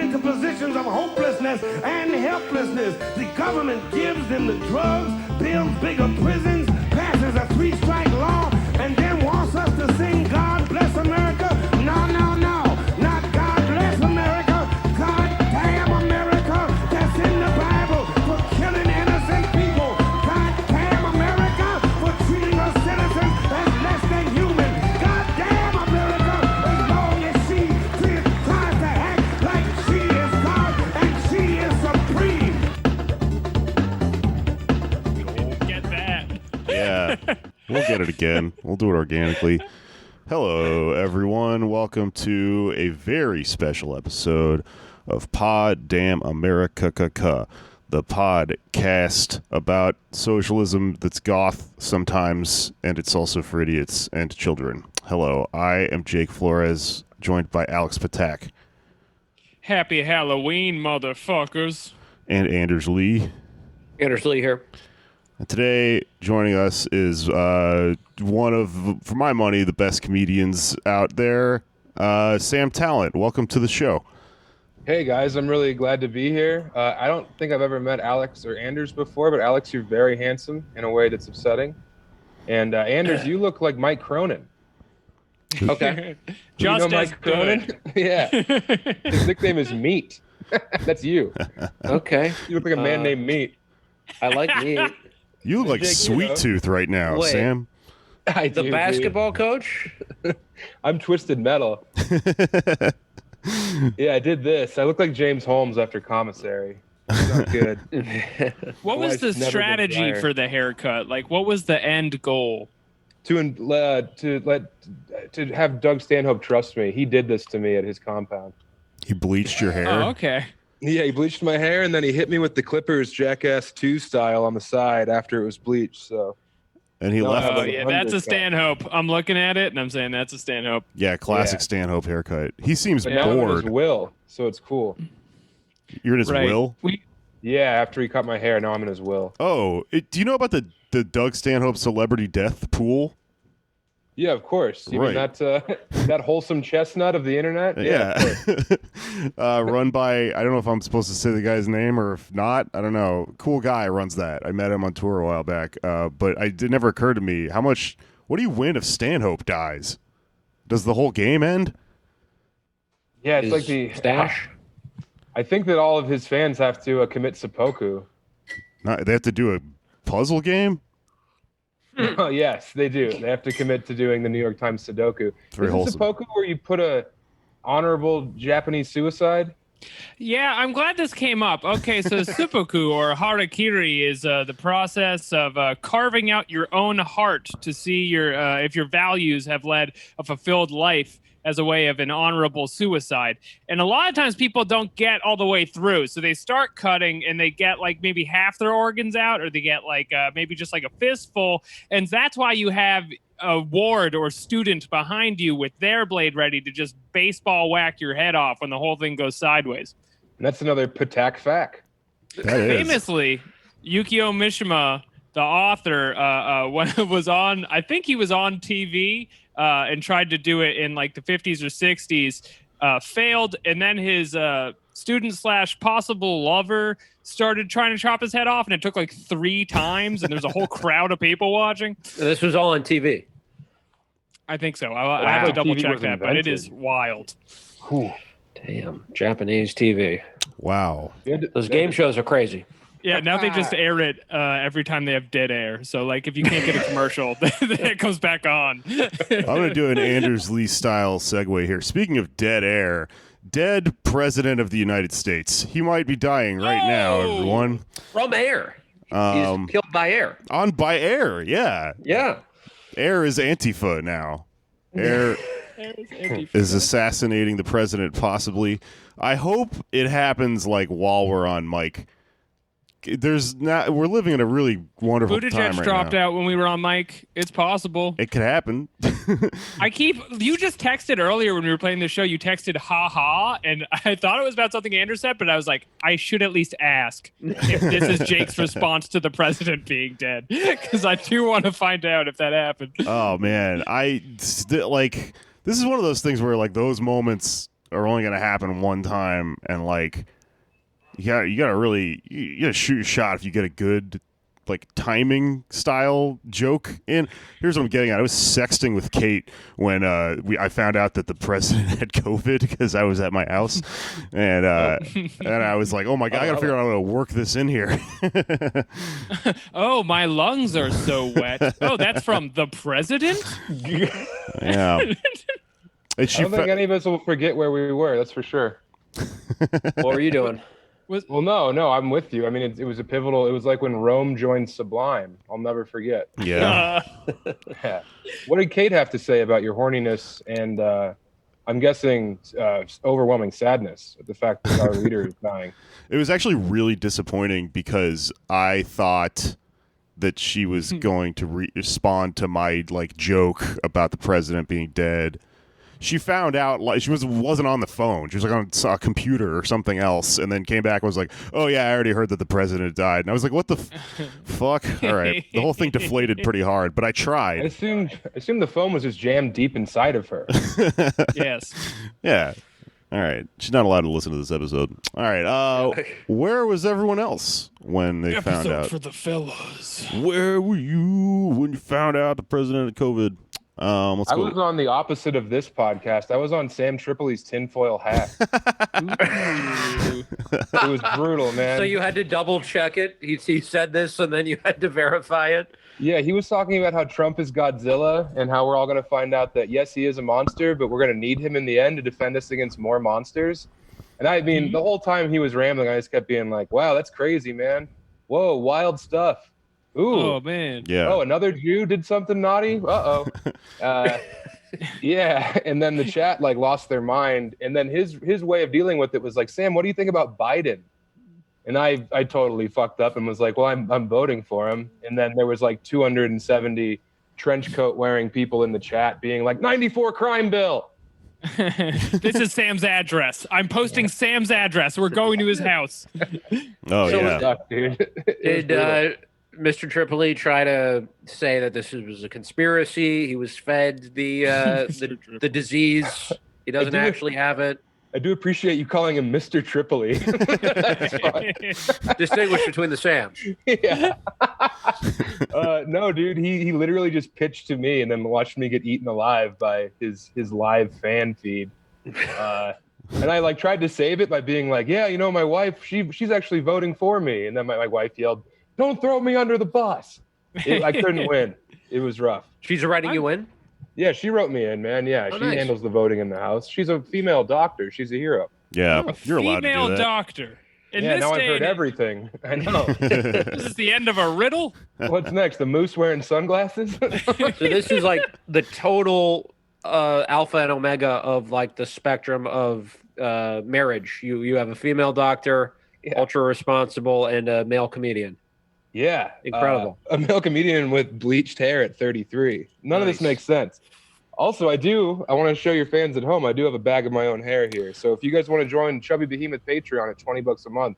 into positions of hopelessness and helplessness. The government gives them the drugs, builds bigger prisons, passes a 3-strike law, and then wants us to sing God Bless America. No, no, no. Not God Bless America. God damn America. That's in the Bible for killing innocent people. God damn America for treating us citizens as less than human. God damn America as long as she tries to act like she is God and she is supreme. Get that. Yeah, we'll get it again. We'll do it organically. Hello, everyone. Welcome to a very special episode of Pod Damn America, the podcast about socialism that's goth sometimes, and it's also for idiots and children. Hello, I am Jake Flores, joined by Alex Patak. Happy Halloween, motherfuckers. And Anders Lee. Anders Lee here. And today, joining us is one of, for my money, the best comedians out there, Sam Tallent. Welcome to the show. Hey, guys. I'm really glad to be here. I don't think I've ever met Alex or Anders before, but Alex, you're very handsome in a way that's upsetting. And Anders, you look like Mike Cronin. Okay. Just you know as Mike Cronin? Yeah. His nickname is Meat. That's you. Okay. You look like a man named Meat. I like meat. You look like Jake, Sweet Tooth right now, Wait. Sam. I The do, basketball coach? I'm Twisted Metal. Yeah, I did this. I look like James Holmes after Commissary. It's not good. What was the Wife's never been strategy drier. for the haircut? Like, what was the end goal? To have Doug Stanhope trust me. He did this to me at his compound. He bleached your hair. Oh, okay. Yeah, he bleached my hair, and then he hit me with the Clippers Jackass 2 style on the side after it was bleached. So, And he No, left. Oh, a yeah, that's a undercut. Stanhope. I'm looking at it, and I'm saying that's a Stanhope. Yeah, classic Yeah. Stanhope haircut. He seems but now I'm in his bored. will, so it's cool. You're in his Right. will? Yeah, after he cut my hair, now I'm in his will. Oh, do you know about the Doug Stanhope celebrity death pool? Yeah, of course. You mean Right. that wholesome chestnut of the internet? Yeah. Of course. Run by, I don't know if I'm supposed to say the guy's name or if not. I don't know. Cool guy runs that. I met him on tour a while back. But it never occurred to me, what do you win if Stanhope dies? Does the whole game end? Yeah, it's His like the stash? I think that all of his fans have to commit seppuku. They have to do a puzzle game? Oh, yes, they do. They have to commit to doing the New York Times Sudoku. Very Isn't wholesome. seppuku where you put a honorable Japanese suicide? Yeah, I'm glad this came up. Okay, so seppuku or harakiri is the process of carving out your own heart to see if your values have led a fulfilled life as a way of an honorable suicide. And a lot of times people don't get all the way through. So they start cutting and they get like maybe half their organs out, or they get like maybe just like a fistful. And that's why you have a ward or student behind you with their blade ready to just baseball whack your head off when the whole thing goes sideways. And that's another Patak fact. That is. Famously, Yukio Mishima, the author, was on, I think he was on TV and tried to do it in like the 50s or 60s, failed. And then his student / possible lover started trying to chop his head off, and it took like 3 times. And there's a whole crowd of people watching. This was all on TV. I think so. I have to Wow. double TV check was that, but it invented. is wild. Whew. Damn. Japanese TV. Wow. Those game shows are crazy. Yeah, now they just air it every time they have dead air. So, like, if you can't get a commercial, then it comes back on. I'm going to do an Anders Lee style segue here. Speaking of dead air, dead president of the United States. He might be dying right now, Oh! everyone. From air. He's killed by air. By air, yeah. Yeah. Air is Antifa now. Air is assassinating the president, possibly. I hope it happens like while we're on mic. We're living in a really wonderful time Buttigieg right dropped now. out when we were on mic. It's possible. It could happen. You just texted earlier when we were playing the show. You texted "ha ha," and I thought it was about something Andrew said, but I was like, I should at least ask if this is Jake's response to the president being dead, because I do want to find out if that happened. Oh man, this is one of those things where like those moments are only going to happen one time, and like you gotta shoot your shot if you get a good like timing style joke in. Here's what I'm getting at. I was sexting with Kate when I found out that the president had COVID because I was at my house, and I was like, oh my god, I gotta figure out how to work this in here. Oh, my lungs are so wet. Oh, that's from the president? Yeah. I don't think any of us will forget where we were. That's for sure. What were you doing? Well, no, I'm with you. I mean, it was a pivotal. It was like when Rome joined Sublime. I'll never forget. Yeah. Yeah. What did Kate have to say about your horniness and I'm guessing overwhelming sadness at the fact that our leader is dying? It was actually really disappointing because I thought that she was going to respond to my like joke about the president being dead. She found out like she wasn't on the phone. She was like on a computer or something else, and then came back and was like, "Oh yeah, I already heard that the president died." And I was like, "What the fuck?" All right, the whole thing deflated pretty hard, but I tried. I assumed the phone was just jammed deep inside of her. Yes. Yeah. All right. She's not allowed to listen to this episode. All right. Where was everyone else when they found out? For the fellas. Where were you when you found out the president had COVID? Let's I go. was on the opposite of this podcast. I was on Sam Tripoli's tinfoil hat. It was brutal, man. So you had to double check it. He said this, and then you had to verify it. Yeah, he was talking about how Trump is Godzilla and how we're all going to find out that, yes, he is a monster, but we're going to need him in the end to defend us against more monsters. And I mean, the whole time he was rambling, I just kept being like, wow, that's crazy, man. Whoa, wild stuff. Ooh. Oh, man. Yeah. Oh, another Jew did something naughty? Uh-oh. Yeah, and then the chat like lost their mind. And then his way of dealing with it was like, Sam, what do you think about Biden? And I totally fucked up and was like, well, I'm voting for him. And then there was like 270 trench coat wearing people in the chat being like, 94 crime bill. This is Sam's address. I'm posting Sam's address. We're going to his house. Oh, So yeah. Sucked, dude. Did Mr. Tripoli try to say that this was a conspiracy? He was fed the disease. He doesn't actually have it. I do appreciate you calling him Mr. Tripoli. That's fun. Distinguish between the Sams. Yeah. No, dude, he literally just pitched to me and then watched me get eaten alive by his live fan feed. And I like tried to save it by being like, yeah, you know, my wife, she's actually voting for me. And then my wife yelled, don't throw me under the bus. I couldn't win. It was rough. She's writing you in? Yeah, she wrote me in, man. Yeah, Oh, she nice. handles the voting in the house. She's a female doctor. She's a hero. Yeah. You're allowed to do Female that. doctor. In Yeah, this now I've day heard and age- everything. I know. This is the end of a riddle? What's next? The moose wearing sunglasses? So this is like the total alpha and omega of like the spectrum of marriage. You have a female doctor, Yeah. ultra responsible, and a male comedian. Yeah. Incredible. A male comedian with bleached hair at 33. None of this Nice. makes sense. Also, I want to show your fans at home, I do have a bag of my own hair here. So if you guys want to join Chubby Behemoth Patreon at $20 a month,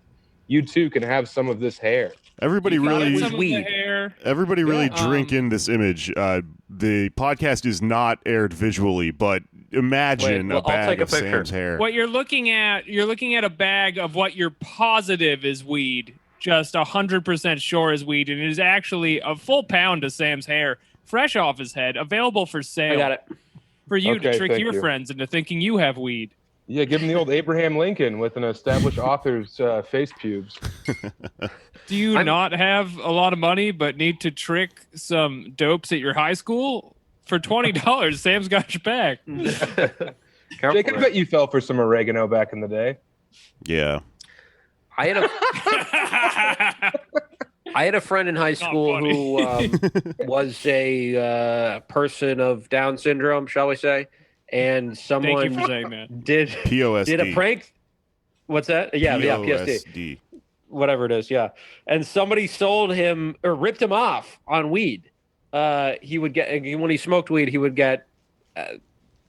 you too can have some of this hair. Everybody You got really, some of the weed. hair. everybody really Yeah. drink in this image. The podcast is not aired visually, but imagine Wait, well, a I'll bag take a of picture. Sam's hair. What you're looking at a bag of what you're positive is weed, just 100% sure is weed, and it is actually a full pound of Sam's hair, fresh off his head, available for sale. I got it. For you to Okay, trick thank your you. friends into thinking you have weed. Yeah, give him the old Abraham Lincoln with an established author's face pubes. Do you not have a lot of money but need to trick some dopes at your high school? For $20, Sam's got your back. Careful Jake, I there. bet you fell for some oregano back in the day. Yeah. I had a friend in high school funny. who was a person of Down syndrome, shall we say, and Thank you someone for saying that. did POSD. a prank. What's that? Yeah, PSD. POSD. Whatever it is, yeah. And somebody sold him or ripped him off on weed. He would get, when he smoked weed, he would get,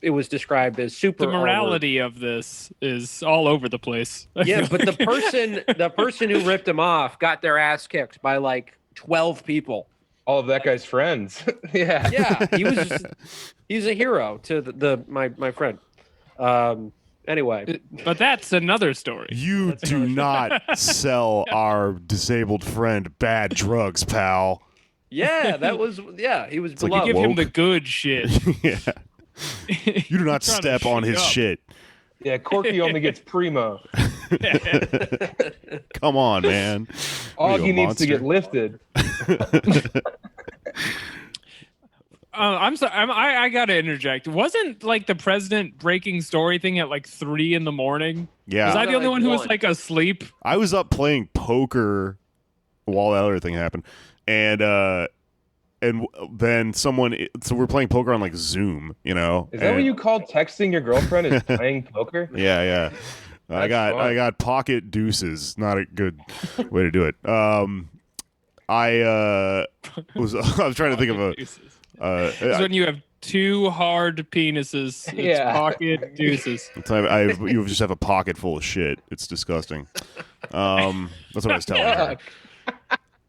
it was described as super The morality of this is all over the place. Yeah, but the person who ripped him off got their ass kicked by like 12 people. All of that guy's friends. Yeah. Yeah, he's a hero to my friend. Anyway, But that's another story. You do not sell our disabled friend bad drugs, pal. yeah, he was like you beloved. Give him woke. the good shit. Yeah. You do not Trying to step on shake his up. shit. Yeah, Corky only gets primo. Come on, man. What are you, Augie a needs to get monster? lifted. I'm sorry. I gotta interject. Wasn't like the president breaking story thing at like 3 a.m? Yeah. Was I the No, only like one who was 1. like asleep? I was up playing poker while that other thing happened, and then someone. So we're playing poker on like Zoom, you know. Is that what you call texting your girlfriend is playing poker? Yeah. I That's fun. got pocket deuces. Not a good way to do it. I was trying to think of a. It's when you have 2 hard penises. It's Yeah. pocket deuces. You just have a pocket full of shit. It's disgusting. That's what I was telling her.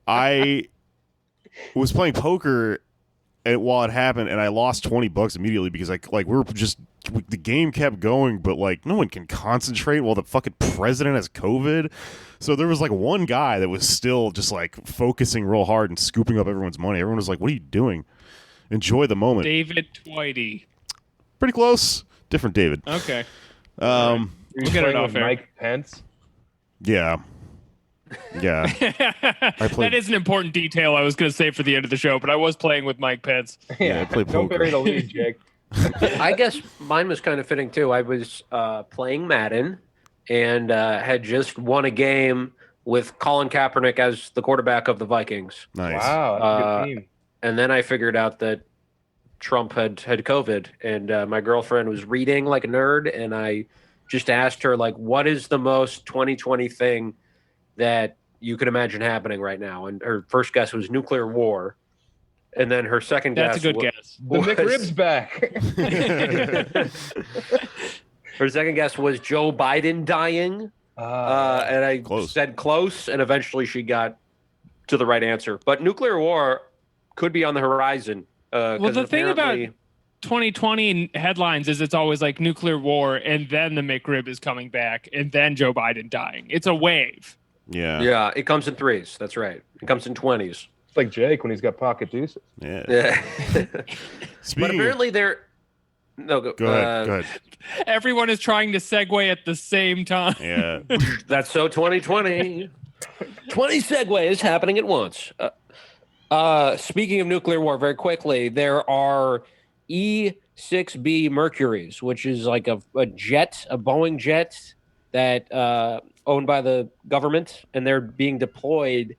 I was playing poker while it happened, and I lost $20 immediately because the game kept going, but like no one can concentrate while the fucking president has COVID. So there was like one guy that was still just like focusing real hard and scooping up everyone's money. Everyone was like, "What are you doing? Enjoy the moment." David Twitty. Pretty close. Different David. Okay. You're We'll get it playing off with air. Mike Pence. Yeah. That is an important detail I was going to say for the end of the show, but I was playing with Mike Pence. Yeah, I play Don't poker. bury the lead, Jake. I guess mine was kind of fitting too. I was playing Madden and had just won a game with Colin Kaepernick as the quarterback of the Vikings. Nice. Wow, that's a good team. And then I figured out that Trump had COVID, and my girlfriend was reading like a nerd, and I just asked her, like, what is the most 2020 thing that you could imagine happening right now? And her first guess was nuclear war. And then her second That's a guess good guess. The McRib's back. Her second guess was Joe Biden dying. And I Close. said close, and eventually she got to the right answer. But nuclear war could be on the horizon. Well, the thing about apparently- 2020 headlines is it's always like nuclear war, and then the McRib is coming back, and then Joe Biden dying. It's a wave. Yeah. Yeah, it comes in threes. That's right. It comes in 20s. It's like Jake when he's got pocket deuces. Yeah. Yeah. Speaking But apparently they're... No, go ahead. Go ahead. Everyone is trying to segue at the same time. Yeah. That's so 2020. 20 segues happening at once. Speaking of nuclear war, very quickly, there are E-6B Mercuries, which is like a jet, a Boeing jet that owned by the government, and they're being deployed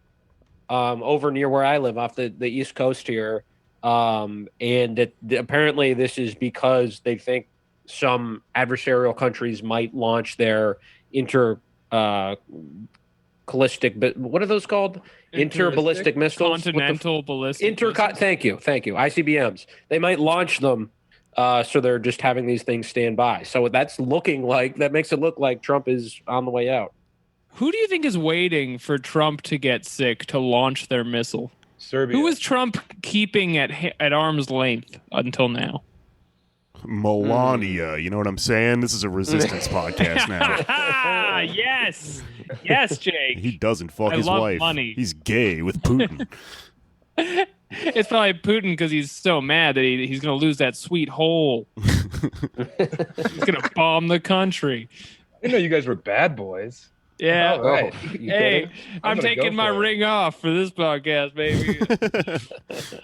over near where I live off the East Coast here. Apparently this is because they think some adversarial countries might launch their ballistic, what are those called? Interballistic missiles. Continental ballistic. Thank you, ICBMs. They might launch them, so they're just having these things stand by. So that makes it look like Trump is on the way out. Who do you think is waiting for Trump to get sick to launch their missile? Serbia. Who is Trump keeping at arm's length until now? Melania. You know what I'm saying? This is a resistance podcast now. Yes, Jake. He doesn't fuck I his love wife. money. He's gay with Putin. It's probably Putin because he's so mad that he's going to lose that sweet hole. He's going to bomb the country. I didn't know you guys were bad boys. Yeah. All right. Hey, I'm gonna taking go my for it. ring off for this podcast, baby.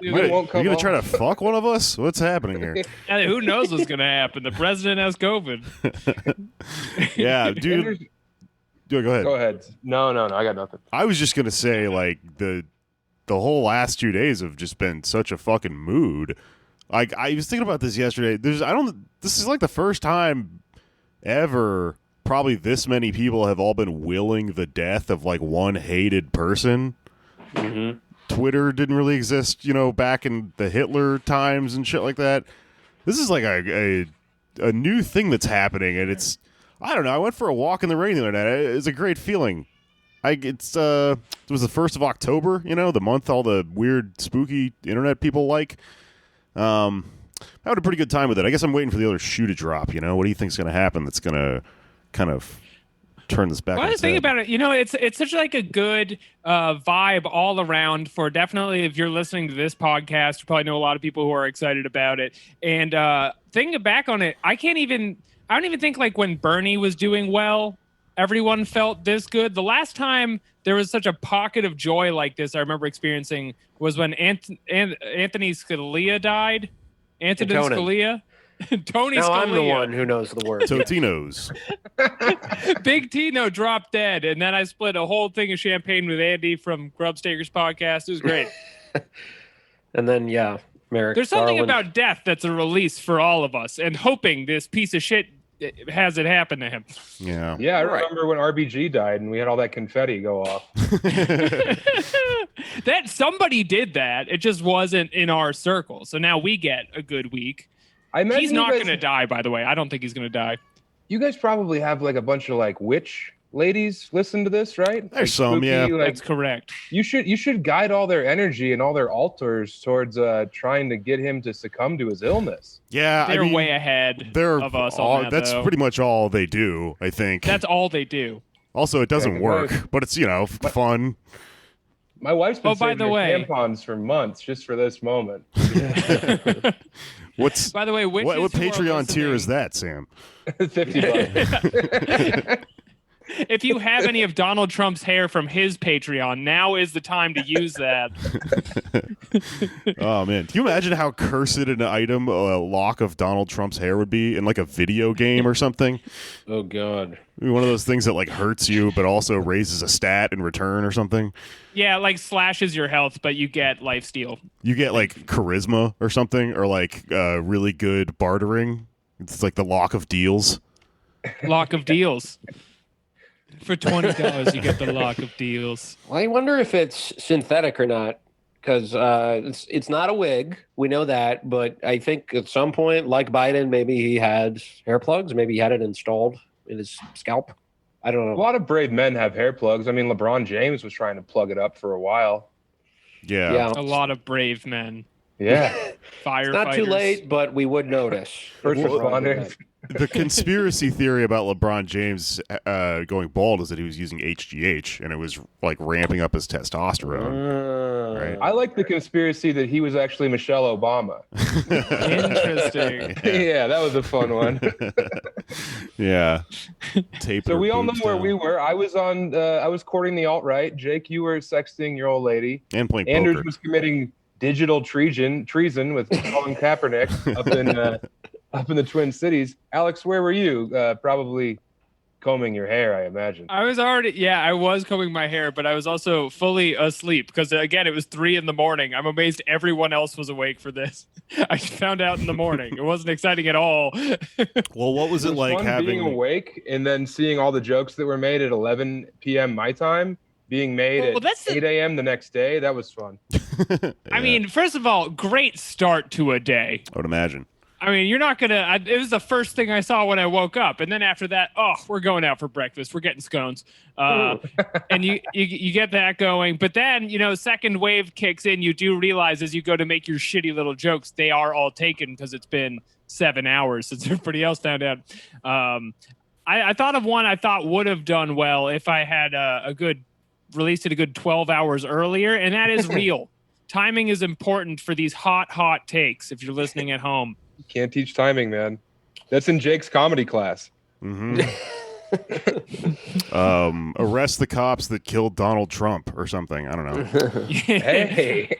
You're won't come gonna off. try to fuck one of us? What's happening here? And who knows what's going to happen? The president has COVID. Yeah, dude. Go ahead. Go ahead. No, I got nothing. I was just gonna say, like, the whole last 2 days have just been such a fucking mood. Like, I was thinking about this yesterday. This is like the first time ever probably this many people have all been willing the death of like one hated person. Mm-hmm. Twitter didn't really exist, back in the Hitler times and shit like that. This is like a new thing that's happening, and it's, I don't know. I went for a walk in the rain the other night. It's a great feeling. It was the 1st of October, the month all the weird, spooky internet people like. Matter having a pretty good time with it. I guess I'm waiting for the other shoe to drop. You know, what do you think's going to happen that's going to kind of turn this back? Well, I was thinking about it. You know, it's such like a good vibe all around for definitely if you're listening to this podcast, you probably know a lot of people who are excited about it. And thinking back on it, I don't even think like when Bernie was doing well, everyone felt this good. The last time there was such a pocket of joy like this I remember experiencing was when Anthony Scalia died. Antonin Scalia. Tony Now Scalia. I'm the one who knows the word. Totino's. Big Tino dropped dead, and then I split a whole thing of champagne with Andy from Grubstakers podcast. It was great. And then, Merrick There's something Garland. about death that's a release for all of us, and hoping this piece of shit has it happen to him. Yeah. Yeah, I remember when RBG died and we had all that confetti go off. That somebody did that. It just wasn't in our circle. So now we get a good week. I imagine He's you not guys- going to die, by the way. I don't think he's going to die. You guys probably have like a bunch of like witch ladies listen to this, right? There's some, yeah. That's correct. You should guide all their energy and all their altars towards trying to get him to succumb to his illness. Yeah, They're I mean, way ahead they're of us all, on that, that's though. pretty much all they do, I think. That's all they do. Also, it doesn't Yeah, work, right. but it's, fun. My wife's been Oh, by saving the her way- tampons for months just for this moment. What's By the way, what Patreon tier is that, Sam? $50. If you have any of Donald Trump's hair from his Patreon, now is the time to use that. Oh man, can you imagine how cursed an item a lock of Donald Trump's hair would be in like a video game or something? Oh, God. Maybe one of those things that like hurts you but also raises a stat in return or something. Yeah, like slashes your health, but you get lifesteal. You get like charisma or something, or like really good bartering. It's like the lock of deals. Lock of deals. For $20, you get the lock of deals. Well, I wonder if it's synthetic or not, because it's not a wig. We know that, but I think at some point, like Biden, maybe he had hair plugs. Maybe he had it installed in his scalp. I don't A know. lot of brave men have hair plugs. I mean, LeBron James was trying to plug it up for a while. Yeah. Yeah. A lot of brave men. Yeah. Firefighters. It's not too late, but we would notice. First Well, responders. The conspiracy theory about LeBron James going bald is that he was using HGH and it was like ramping up his testosterone. Right. I like the conspiracy that he was actually Michelle Obama. Interesting. Yeah, that was a fun one. Yeah. Tape So her we all know boobs where down. we were. I was courting the alt-right. Jake, you were sexting your old lady. And playing Anders poker. was committing digital treason with Colin Kaepernick up in the Twin Cities. Alex, where were you? Probably combing your hair, I imagine. I was combing my hair, but I was also fully asleep because, again, it was 3 a.m. I'm amazed everyone else was awake for this. I found out in the morning. It wasn't exciting at all. Well, what was it like fun having being awake and then seeing all the jokes that were made at 11 p.m. my time being made Well, at that's the- 8 a.m. the next day? That was fun. I mean, first of all, great start to a day. I would imagine. I mean, you're not gonna. It was the first thing I saw when I woke up, and then after that, we're going out for breakfast. We're getting scones, and you get that going. But then, second wave kicks in. You do realize as you go to make your shitty little jokes, they are all taken because it's been 7 hours since everybody else found out. I thought of one I thought would have done well if I had released it a good 12 hours earlier, and that is real. Timing is important for these hot takes. If you're listening at home. You can't teach timing, man. That's in Jake's comedy class. Mm-hmm. Arrest the cops that killed Donald Trump or something. I don't know. Hey.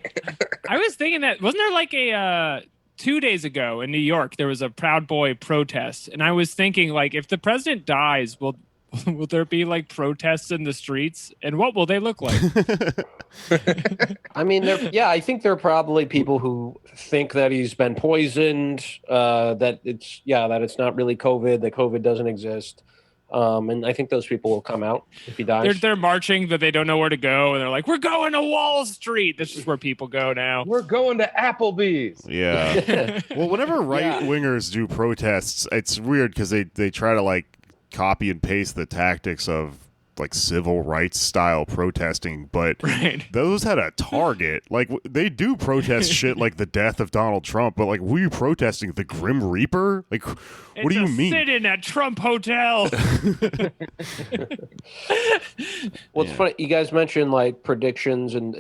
I was thinking that wasn't there like a 2 days ago in New York there was a Proud Boy protest, and I was thinking like if the president dies, will there be like protests in the streets, and what will they look like? I mean, I think there are probably people who think that he's been poisoned, that it's not really COVID, that COVID doesn't exist. And I think those people will come out if he dies. They're marching, but they don't know where to go, and they're like, "We're going to Wall Street." This is where people go now. We're going to Applebee's. Yeah. Well, whenever right wingers do protests, it's weird because they try to like copy and paste the tactics of like civil rights style protesting, but Right. those had a target. Like they do protest shit like the death of Donald Trump, but like who are you protesting? The Grim Reaper? Like what do you mean? Sit-in at Trump Hotel. Well, it's funny. You guys mentioned like predictions and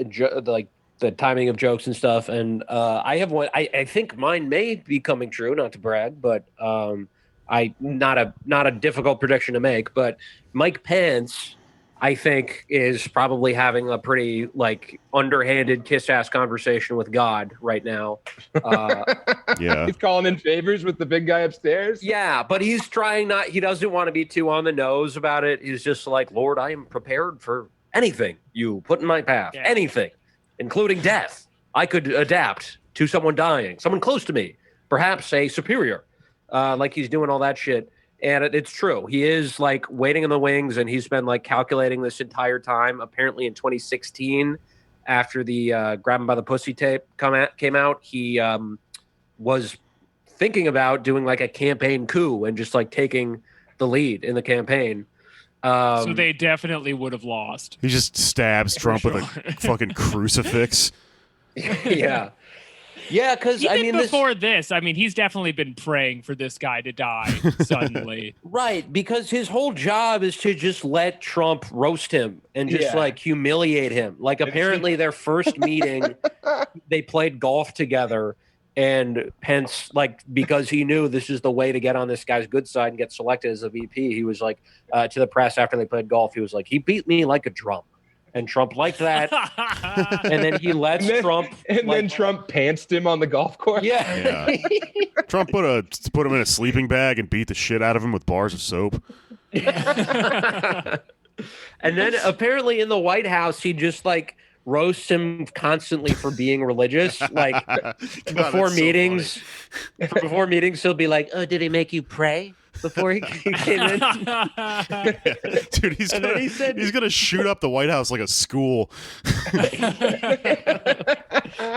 like the timing of jokes and stuff. And I have one. I think mine may be coming true. Not to brag, but not a difficult prediction to make. But Mike Pence, I think, is probably having a pretty like underhanded kiss-ass conversation with God right now. Yeah. He's calling in favors with the big guy upstairs. Yeah, but he's trying not. He doesn't want to be too on the nose about it. He's just like, Lord, I am prepared for anything you put in my path, Yeah. anything, including death. I could adapt to someone dying, someone close to me, perhaps a superior. Like he's doing all that shit. And it's true. He is like waiting in the wings, and he's been like calculating this entire time. Apparently in 2016, after the Grab Him by the Pussy tape came out, he was thinking about doing like a campaign coup and just like taking the lead in the campaign. So they definitely would have lost. He just stabs Trump with a fucking crucifix. Yeah. Yeah, because Even I mean, before this, I mean, he's definitely been praying for this guy to die suddenly. right, because his whole job is to just let Trump roast him and just Yeah. like humiliate him. Like apparently their first meeting, they played golf together, and Pence, like, because he knew this is the way to get on this guy's good side and get selected as a VP, he was like to the press after they played golf, he was like, he beat me like a drum. And Trump liked that. And then he lets Trump. And then Trump pantsed him on the golf course. Yeah. Trump put him in a sleeping bag and beat the shit out of him with bars of soap. And then apparently in the White House, he just like roasts him constantly for being religious. Like before meetings, before meetings, he'll be like, "Oh, did he make you pray before he came in?" Dude, he's gonna shoot up the White House like a school.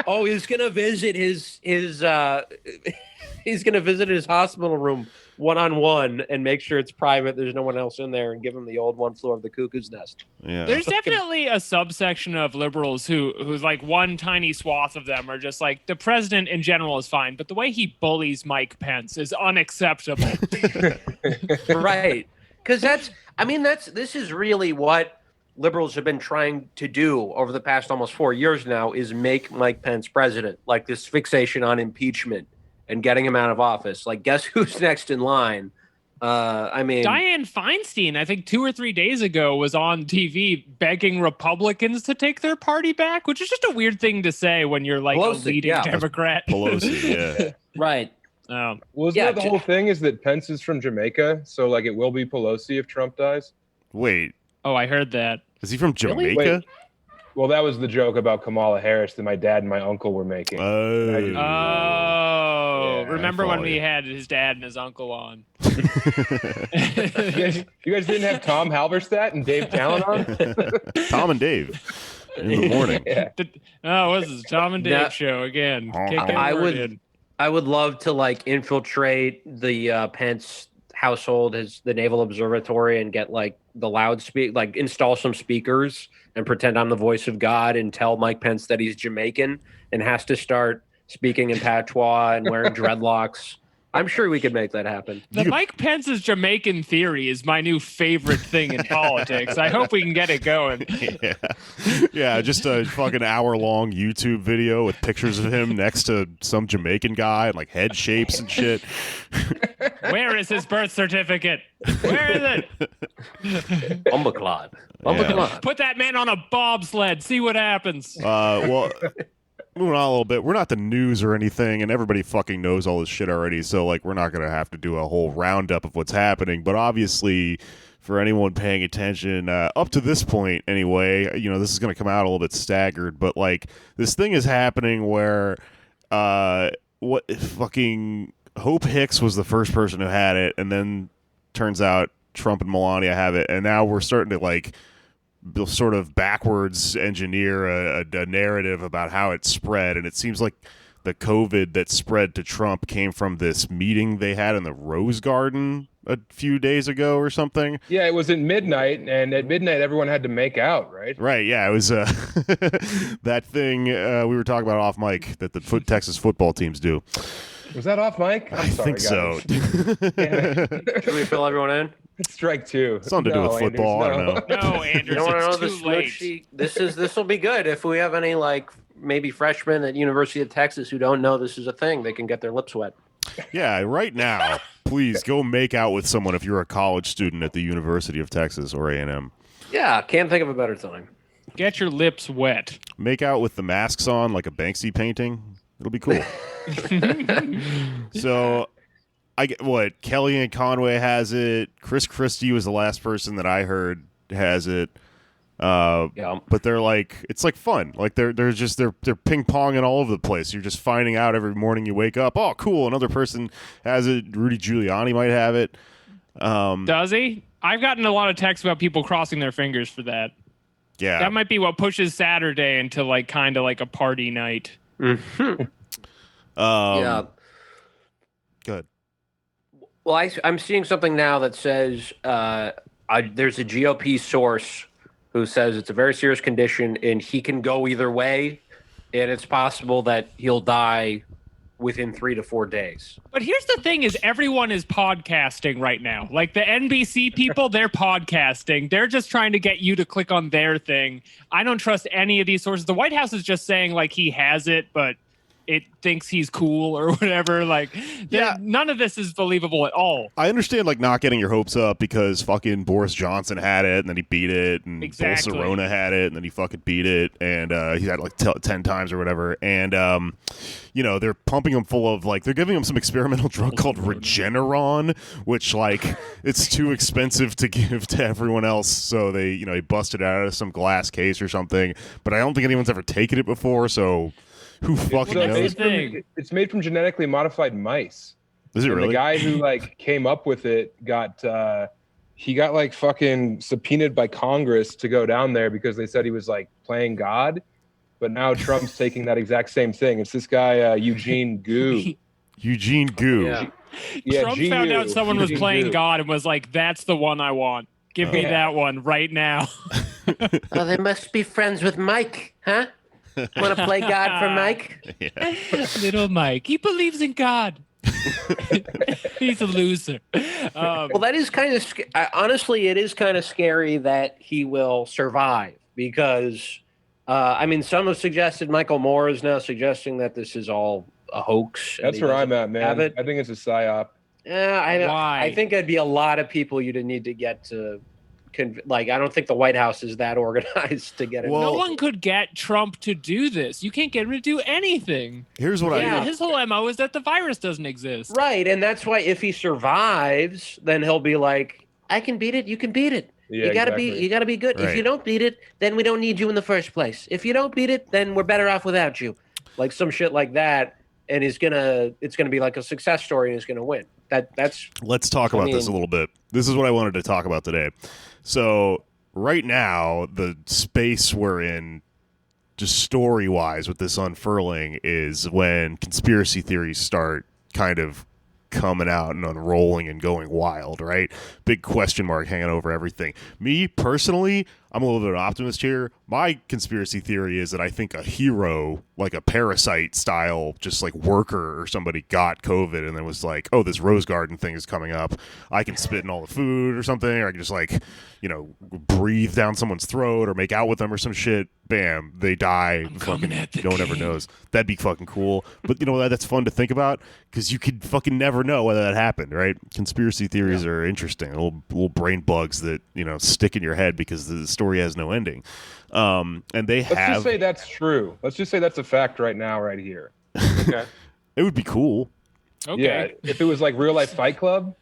Oh, he's gonna visit his he's gonna visit his hospital room one-on-one and make sure it's private, there's no one else in there, and give him the old one floor of the cuckoo's nest. Yeah. There's definitely a subsection of liberals who's like one tiny swath of them are just like the president in general is fine, but the way he bullies Mike Pence is unacceptable. Right, because this is really what liberals have been trying to do over the past almost 4 years now, is make Mike Pence president. Like this fixation on impeachment and getting him out of office. Like, guess who's next in line? Dianne Feinstein, I think 2 or 3 days ago, was on TV begging Republicans to take their party back, which is just a weird thing to say when you're like Pelosi, a leading yeah. Democrat. Pelosi, yeah. Right. Oh. Well, isn't that the whole thing is that Pence is from Jamaica, so like it will be Pelosi if Trump dies? Wait, Oh, I heard that. is he from Jamaica? Wait. Well, that was the joke about Kamala Harris that my dad and my uncle were making. Oh, Yeah, remember I when follow we you. had his dad and his uncle on? You guys didn't have Tom Halberstadt and Dave Talent on? Tom and Dave in the morning. Yeah. Oh, what's this Tom and Dave Yeah. show again? I Kick I it would- in. I would love to like infiltrate the Pence household, the Naval Observatory, and get like the install some speakers and pretend I'm the voice of God and tell Mike Pence that he's Jamaican and has to start speaking in patois and wearing dreadlocks. I'm sure we could make that happen. The Mike Pence's Jamaican theory is my new favorite thing in politics. I hope we can get it going. Yeah. Yeah, just a fucking hour-long YouTube video with pictures of him next to some Jamaican guy and like head shapes and shit. Where is his birth certificate? Where is it? Bumbleclad. Put that man on a bobsled. See what happens. Well, moving on a little bit, we're not the news or anything, and everybody fucking knows all this shit already, so like we're not gonna have to do a whole roundup of what's happening. But obviously, for anyone paying attention up to this point anyway, you know, this is gonna come out a little bit staggered, but like this thing is happening where what fucking Hope Hicks was the first person who had it, and then turns out Trump and Melania have it, and now we're starting to like sort of backwards engineer a narrative about how it spread. And it seems like the COVID that spread to Trump came from this meeting they had in the Rose Garden a few days ago or something. Yeah, it was at midnight, and at midnight everyone had to make out, right? Right, yeah, it was that thing we were talking about off mic that the Texas football teams do. Was that off mic? I think so. Should we fill everyone in? Strike two. Something to do with football. Andrews, I don't know. No, Andrews, You don't want to know it's the too late. switch? This will be good. If we have any like maybe freshmen at University of Texas who don't know this is a thing, they can get their lips wet. Yeah, right now, please go make out with someone if you're a college student at the University of Texas or A&M. Yeah, can't think of a better time. Get your lips wet. Make out with the masks on like a Banksy painting. It'll be cool. So, I get what Kellyanne Conway has it. Chris Christie was the last person that I heard has it. Yeah. But they're like, it's like fun. Like they're ping ponging all over the place. You're just finding out every morning you wake up. Oh, cool! Another person has it. Rudy Giuliani might have it. Does he? I've gotten a lot of texts about people crossing their fingers for that. Yeah, That might be what pushes Saturday into like kind of like a party night. Yeah. Good. Well, I'm seeing something now that says there's a GOP source who says it's a very serious condition and he can go either way, and it's possible that he'll die within 3 to 4 days. But here's the thing is everyone is podcasting right now. Like the NBC people, they're podcasting. They're just trying to get you to click on their thing. I don't trust any of these sources. The White House is just saying like he has it, but it thinks he's cool or whatever. Like, Yeah. none of this is believable at all. I understand like not getting your hopes up because fucking Boris Johnson had it and then he beat it, and Exactly. Bolsonaro had it and then he fucking beat it, and he had it like 10 times or whatever, and you know, they're pumping him full of like, they're giving him some experimental drug called Regeneron, which like it's too expensive to give to everyone else, so they, you know, he busted it out of some glass case or something, but I don't think anyone's ever taken it before, so who fucking Well, knows? that's It's made from genetically modified mice. Is it And really? the guy who like came up with it got he got like fucking subpoenaed by Congress to go down there because they said he was like playing God. But now Trump's taking that exact same thing. It's this guy Eugene Goo. Eugene Goo. Yeah. Yeah, Trump found GU, out someone was Eugene playing Goo. God and was like, that's the one I want. Give me that one right now. Oh, they must be friends with Mike, huh? Want to play God for Mike? Little Mike. He believes in God. He's a loser. Well, that is kind of honestly, it is kind of scary that he will survive because, I mean, some have suggested Michael Moore is now suggesting that this is all a hoax. and That's he where I'm doesn't at, have man. it. I think it's a psyop. Yeah, Why? I think it'd be a lot of people you'd need to get to. Like, I don't think the White House is that organized to get it. Well- No one could get Trump to do this. You can't get him to do anything. Here's what Yeah. His whole MO is that the virus doesn't exist. Right, and that's why if he survives, then he'll be like, "I can beat it. You can beat it. Yeah, you gotta exactly. be good. If Right. you don't beat it, then we don't need you in the first place. If you don't beat it, then we're better off without you." Like some shit like that, and it's gonna be like a success story, and he's gonna win. That's Let's talk about this a little bit. This is what I wanted to talk about today. So right now, the space we're in, just story-wise, with this unfurling, is when conspiracy theories start kind of coming out and unrolling and going wild, right? Big question mark hanging over everything. Me, personally, I'm a little bit of an optimist here. My conspiracy theory is that I think a hero, like a Parasite style, just like worker or somebody got COVID and then was like, oh, this Rose Garden thing is coming up. I can spit in all the food or something, or I can just like, you know, breathe down someone's throat or make out with them or some shit. Bam, they die. coming at the no one ever king. knows. That'd be fucking cool. But you know, that's fun to think about because you could fucking never know whether that happened, right? Conspiracy theories are interesting. Little brain bugs that, you know, stick in your head because the story has no ending. And they Let's have. just say that's true. Let's just say that's a fact right now, right here. okay. It would be cool. Yeah, Okay. if it was like real life Fight Club.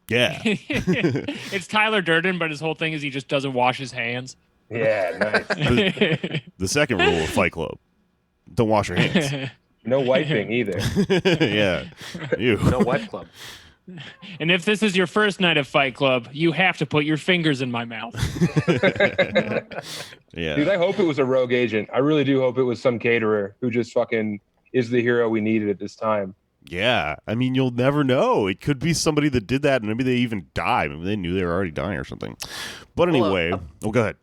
Yeah. It's Tyler Durden, but his whole thing is he just doesn't wash his hands. Yeah, nice. The second rule of Fight Club: don't wash your hands. No wiping either. Yeah. Ew. No Wet Club. And if this is your first night of Fight Club, you have to put your fingers in my mouth. Yeah. Dude, I hope it was a rogue agent. I really do hope it was some caterer who just fucking is the hero we needed at this time. Yeah, I mean, you'll never know. It could be somebody that did that, and maybe they even died. Maybe they knew they were already dying or something. But anyway, go ahead.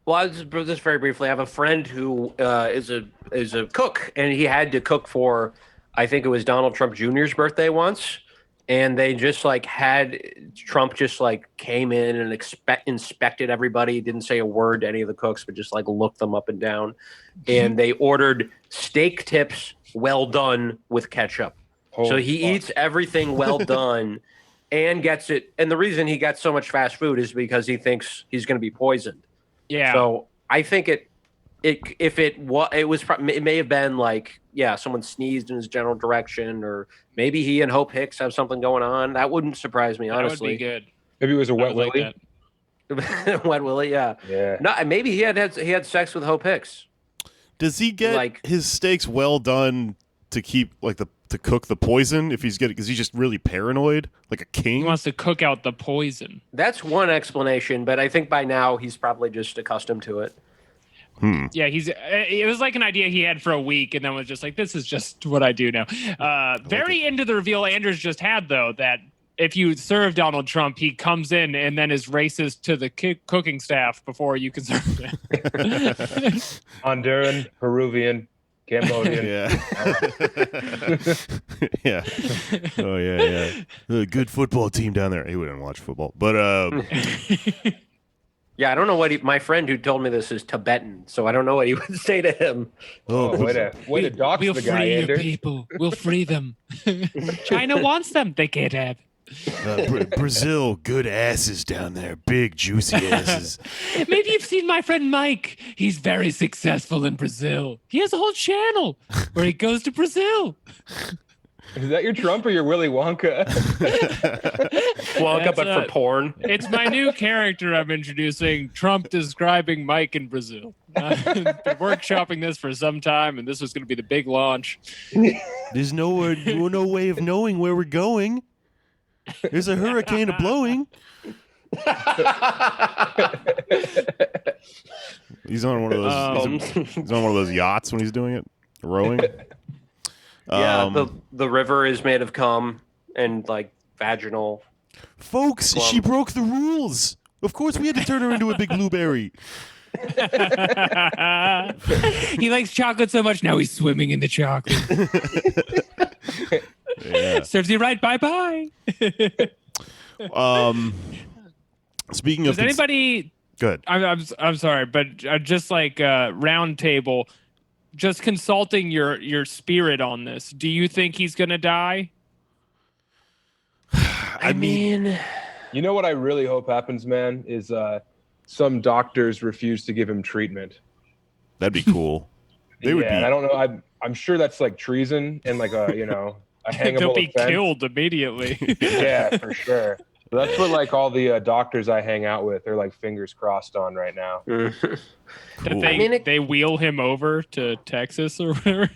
Well, I just very briefly, I have a friend who is a cook, and he had to cook for, I think it was Donald Trump Jr.'s birthday once, and they just like had Trump just like came in and inspected everybody, didn't say a word to any of the cooks, but just like looked them up and down, and they ordered steak tips well done with ketchup. So he eats everything well done and gets it, and the reason he gets so much fast food is because he thinks he's going to be poisoned. Yeah. So I think it may have been like, yeah, someone sneezed in his general direction, or maybe he and Hope Hicks have something going on. That wouldn't surprise me, honestly. That would be good. Maybe it was a wet Like willy. Wet Willie, yeah. Yeah. No, maybe he had sex with Hope Hicks. Does he get his steaks well done to keep to cook the poison? If he's getting, is he just really paranoid, like a king? He wants to cook out the poison. That's one explanation, but I think by now he's probably just accustomed to it. Yeah, it was like an idea he had for a week, and then was just like, this is just what I do now. Very into the reveal Anders just had, though, that if you serve Donald Trump, he comes in and then is racist to the cooking staff before you can serve him. Honduran, Peruvian, Cambodian. Yeah. Yeah. Oh yeah. Good football team down there. He wouldn't watch football, but Yeah, I don't know what my friend who told me this is Tibetan, so I don't know what he would say to him. Way to dox We'll the guy, free your Anders. people. We'll free them. China wants them. They can't have. Brazil, good asses down there, big juicy asses. Maybe you've seen my friend Mike. He's very successful in Brazil. He has a whole channel where he goes to Brazil. Is that your Trump or your Willy Wonka? Wonka, but for porn. It's my new character I'm introducing, Trump describing Mike in Brazil. I've been workshopping this for some time, and this was going to be the big launch. There's no way of knowing where we're going. There's a hurricane blowing. He's on one of those. He's on one of those yachts when he's doing it, rowing. Yeah, the river is made of cum and like vaginal. Folks, she broke the rules. Of course, we had to turn her into a big blueberry. He likes chocolate so much now he's swimming in the chocolate. Yeah. Serves you right. Bye. Speaking of, Does anybody? Good. I'm sorry, but just like round table, just consulting your spirit on this. Do you think he's gonna die? I mean, you know what I really hope happens, man, is some doctors refuse to give him treatment. That'd be cool. They would be. I don't know. I'm sure that's like treason and like a hangable They'll be offense. killed immediately. Yeah, for sure. But that's what like all the doctors I hang out with are like fingers crossed on right now. They wheel him over to Texas or whatever.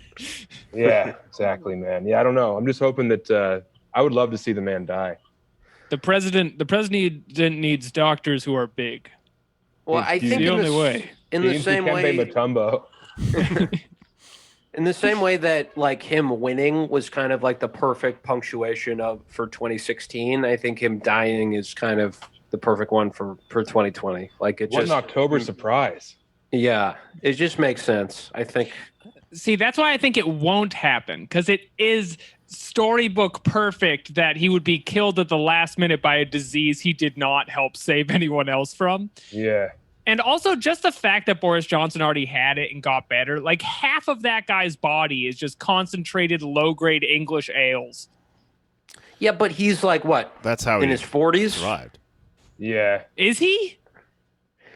Yeah, exactly, man. Yeah, I don't know. I'm just hoping that I would love to see the man die. The president needs doctors who are big. well, I think the only way. In the same way, Mutombo. in the same way that like him winning was kind of like the perfect punctuation for 2016, I think him dying is kind of the perfect one for 2020. Like it What just an October surprise. Yeah, it just makes sense. I think. See, that's why I think it won't happen, because it is storybook perfect that he would be killed at the last minute by a disease he did not help save anyone else from. Yeah. And also just the fact that Boris Johnson already had it and got better. Like half of that guy's body is just concentrated low-grade English ales. Yeah, but he's like what? That's how in he his 40s. survived. Yeah. Is he?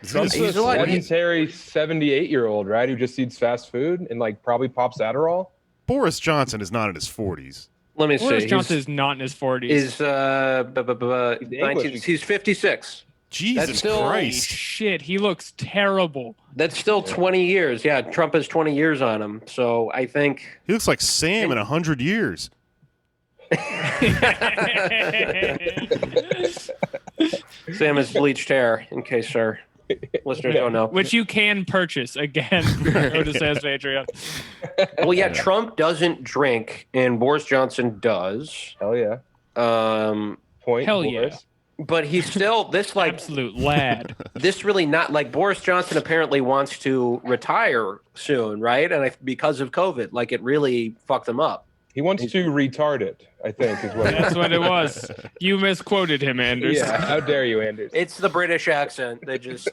Trump's He's a like- sedentary 78-year-old, right? Who just eats fast food and like probably pops Adderall. Boris Johnson is not in his 40s. Let me see. Boris Johnson is not in his 40s. He's 56. Jesus still- Holy Christ. shit, he looks terrible. That's still 20 years. Yeah, Trump has 20 years on him. So I think He looks like Sam in 100 years. Sam has bleached hair, in case our Listeners don't know. which you can purchase again. Go to Sam's Patreon. Well, yeah, Trump doesn't drink, and Boris Johnson does. Hell yeah. Point. Hell Boris. But he's still this like Absolute lad. this really not like Boris Johnson apparently wants to retire soon, right? And because of COVID, like it really fucked him up. He wants to retard it, I think, is what. That's what it was. You misquoted him, Anders. Yeah. How dare you, Anders? It's the British accent. They just,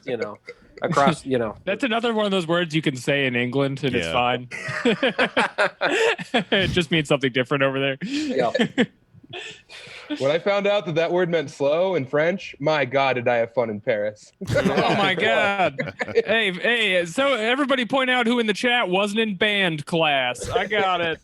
across, That's another one of those words you can say in England and it's fine. It just means something different over there. Yeah. When I found out that word meant slow in French, my God, did I have fun in Paris. Oh my God. Hey, so everybody point out who in the chat wasn't in band class. I got it.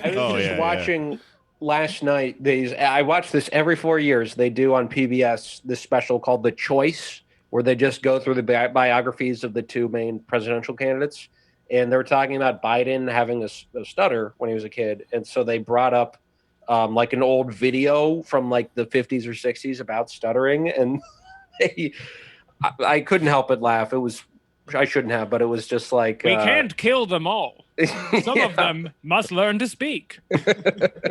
I was just watching last night. I watch this every 4 years. They do on PBS this special called The Choice, where they just go through the biographies of the two main presidential candidates. And they were talking about Biden having a stutter when he was a kid. And so they brought up like an old video from like the 50s or 60s about stuttering. And I couldn't help but laugh. I shouldn't have, but it was just like... We can't kill them all. Some of them must learn to speak. But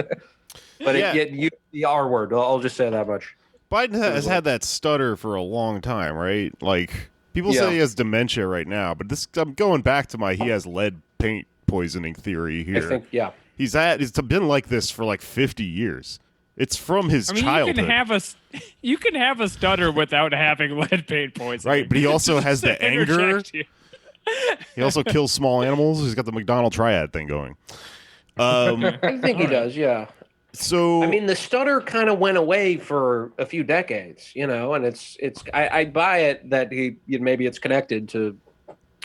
the R word, I'll just say that much. Biden has had that stutter for a long time, right? Like, people say he has dementia right now, but I'm going back to he has lead paint poisoning theory here. I think, It's been like this for like 50 years. It's from his childhood. You can have a stutter without having lead paint poisoning. Right, but he also has the anger. He also kills small animals. He's got the McDonald triad thing going. I think he does, yeah. So I mean, the stutter kind of went away for a few decades, and I buy it that maybe it's connected to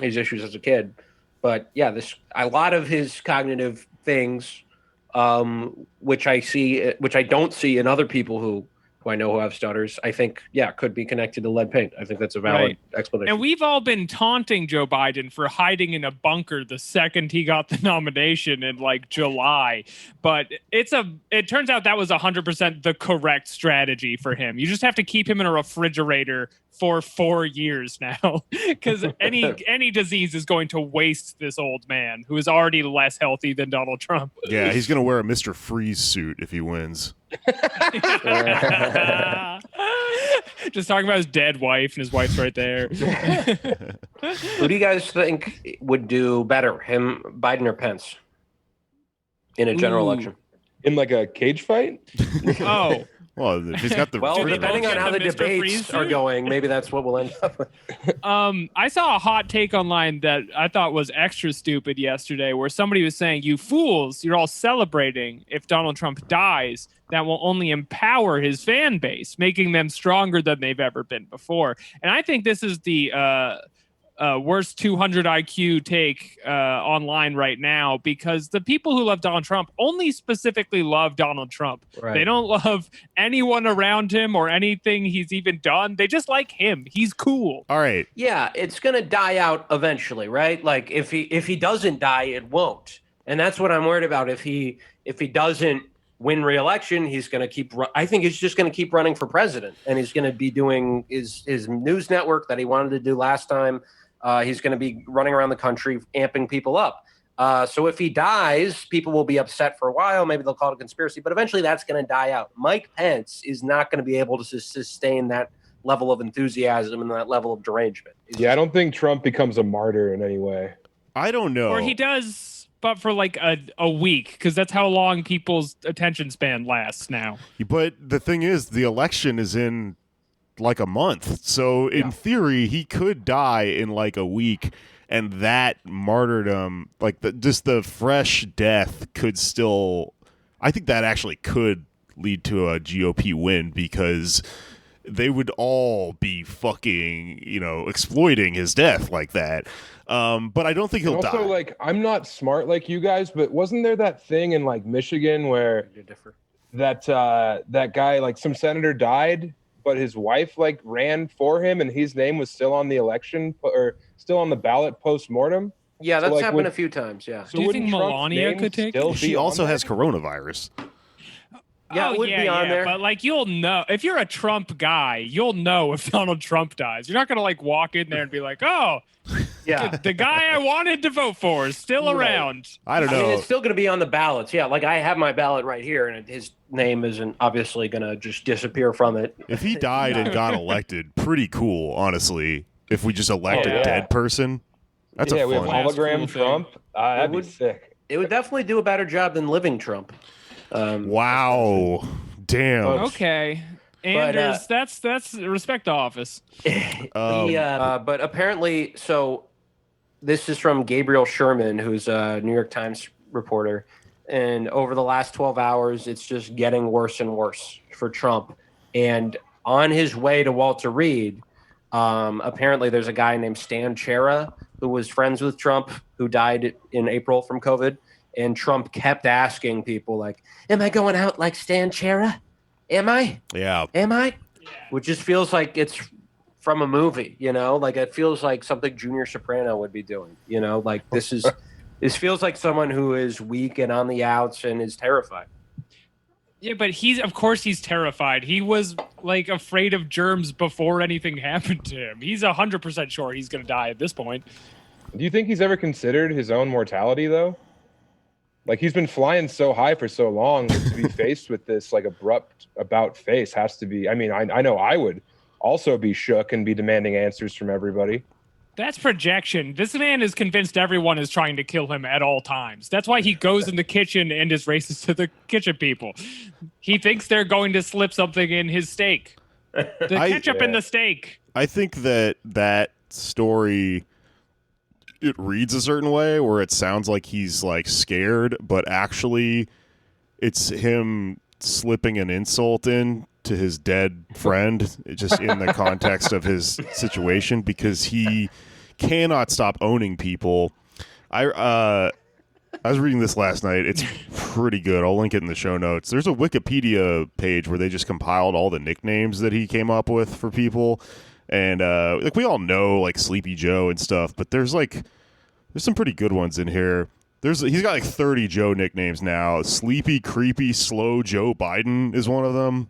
his issues as a kid, but yeah, a lot of his cognitive things, which I don't see in other people who I know who have stutters, I think, could be connected to lead paint. I think that's a valid explanation. And we've all been taunting Joe Biden for hiding in a bunker the second he got the nomination in like July. But it turns out that was 100% the correct strategy for him. You just have to keep him in a refrigerator for 4 years now, because any disease is going to waste this old man who is already less healthy than Donald Trump. Yeah, he's going to wear a Mr. Freeze suit if he wins. Just talking about his dead wife, and his wife's right there. Who do you guys think would do better, him, Biden, or Pence, in a general election? In like a cage fight? Oh. Well, if he's got the depending on how the debates are going, maybe that's what we'll end up with. I saw a hot take online that I thought was extra stupid yesterday, where somebody was saying, "You fools, you're all celebrating if Donald Trump dies. That will only empower his fan base, making them stronger than they've ever been before." And I think this is the worst 200 IQ take online right now, because the people who love Donald Trump only specifically love Donald Trump. Right. They don't love anyone around him or anything he's even done. They just like him. He's cool. All right. Yeah, it's going to die out eventually, right? Like if he doesn't die, it won't. And that's what I'm worried about. If he doesn't win re-election, he's going to keep. I think he's just going to keep running for president, and he's going to be doing his news network that he wanted to do last time. He's going to be running around the country, amping people up. So if he dies, people will be upset for a while. Maybe they'll call it a conspiracy, but eventually that's going to die out. Mike Pence is not going to be able to sustain that level of enthusiasm and that level of derangement. Yeah, I don't think Trump becomes a martyr in any way. I don't know. Or he does, but for like a week, because that's how long people's attention span lasts now. But the thing is, the election is in like a month. So in theory, he could die in like a week, and that martyrdom, like just the fresh death could still, I think that actually could lead to a GOP win, because they would all be fucking, exploiting his death like that. But I don't think he'll die. Also, like, I'm not smart like you guys, but wasn't there that thing in like Michigan where that guy, like some senator died, but his wife like ran for him, and his name was still on the election or still on the ballot post-mortem? Yeah, that's happened a few times, yeah. So do you think Melania could take it? She also has coronavirus. Yeah, it would be on there. But like, you'll know if you're a Trump guy, you'll know if Donald Trump dies. You're not gonna like walk in there and be like, oh, Yeah. the guy I wanted to vote for is still around. I don't I mean, know. it's still going to be on the ballots. Yeah, like I have my ballot right here, and his name isn't obviously going to just disappear from it. If he died and got elected, pretty cool, honestly. If we just elect Oh, a yeah. dead person, that's yeah, a we have fun. Last hologram cool thing. Trump. That'd be would- sick. It would definitely do a better job than living Trump. Wow, damn. Okay, Anders, that's respect the office. But apparently, so this is from Gabriel Sherman, who's a New York Times reporter. And over the last 12 hours, it's just getting worse and worse for Trump. And on his way to Walter Reed, apparently there's a guy named Stan Chera who was friends with Trump who died in April from COVID. And Trump kept asking people like, am I going out like Stan Chera? Am I? Yeah. Am I? Which just feels like it's from a movie, you know? Like it feels like something Junior Soprano would be doing, you know? Like this feels like someone who is weak and on the outs and is terrified. Yeah, but of course he's terrified. He was like afraid of germs before anything happened to him. He's 100% sure he's going to die at this point. Do you think he's ever considered his own mortality, though? Like, he's been flying so high for so long, to be faced with this, like, abrupt about face has to be... I mean, I know I would also be shook and be demanding answers from everybody. That's projection. This man is convinced everyone is trying to kill him at all times. That's why he goes in the kitchen and is racist to the kitchen people. He thinks they're going to slip something in his steak. The ketchup in the steak. I think that story, it reads a certain way where it sounds like he's like scared, but actually it's him slipping an insult in to his dead friend, just in the context of his situation, because he cannot stop owning people. I was reading this last night. It's pretty good. I'll link it in the show notes. There's a Wikipedia page where they just compiled all the nicknames that he came up with for people. And like we all know like Sleepy Joe and stuff, but there's some pretty good ones in here. He's got like 30 Joe nicknames now. Sleepy, Creepy, Slow Joe Biden is one of them.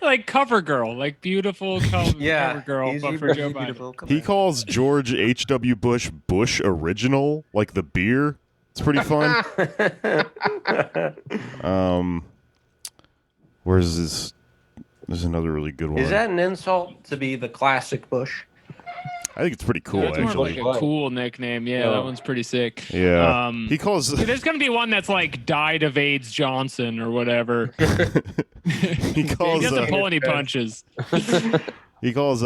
Like Cover Girl, like beautiful Cover Girl, he's but for Joe Biden. He calls George H.W. Bush Bush Original, like the beer. It's pretty fun. Where's this? There's another really good one. Is that an insult to be the classic Bush? I think it's pretty cool, That's more actually. like a cool nickname. Yeah, that one's pretty sick. Yeah. He calls. There's gonna be one that's like died of AIDS Johnson or whatever. He calls. He doesn't pull any punches. He calls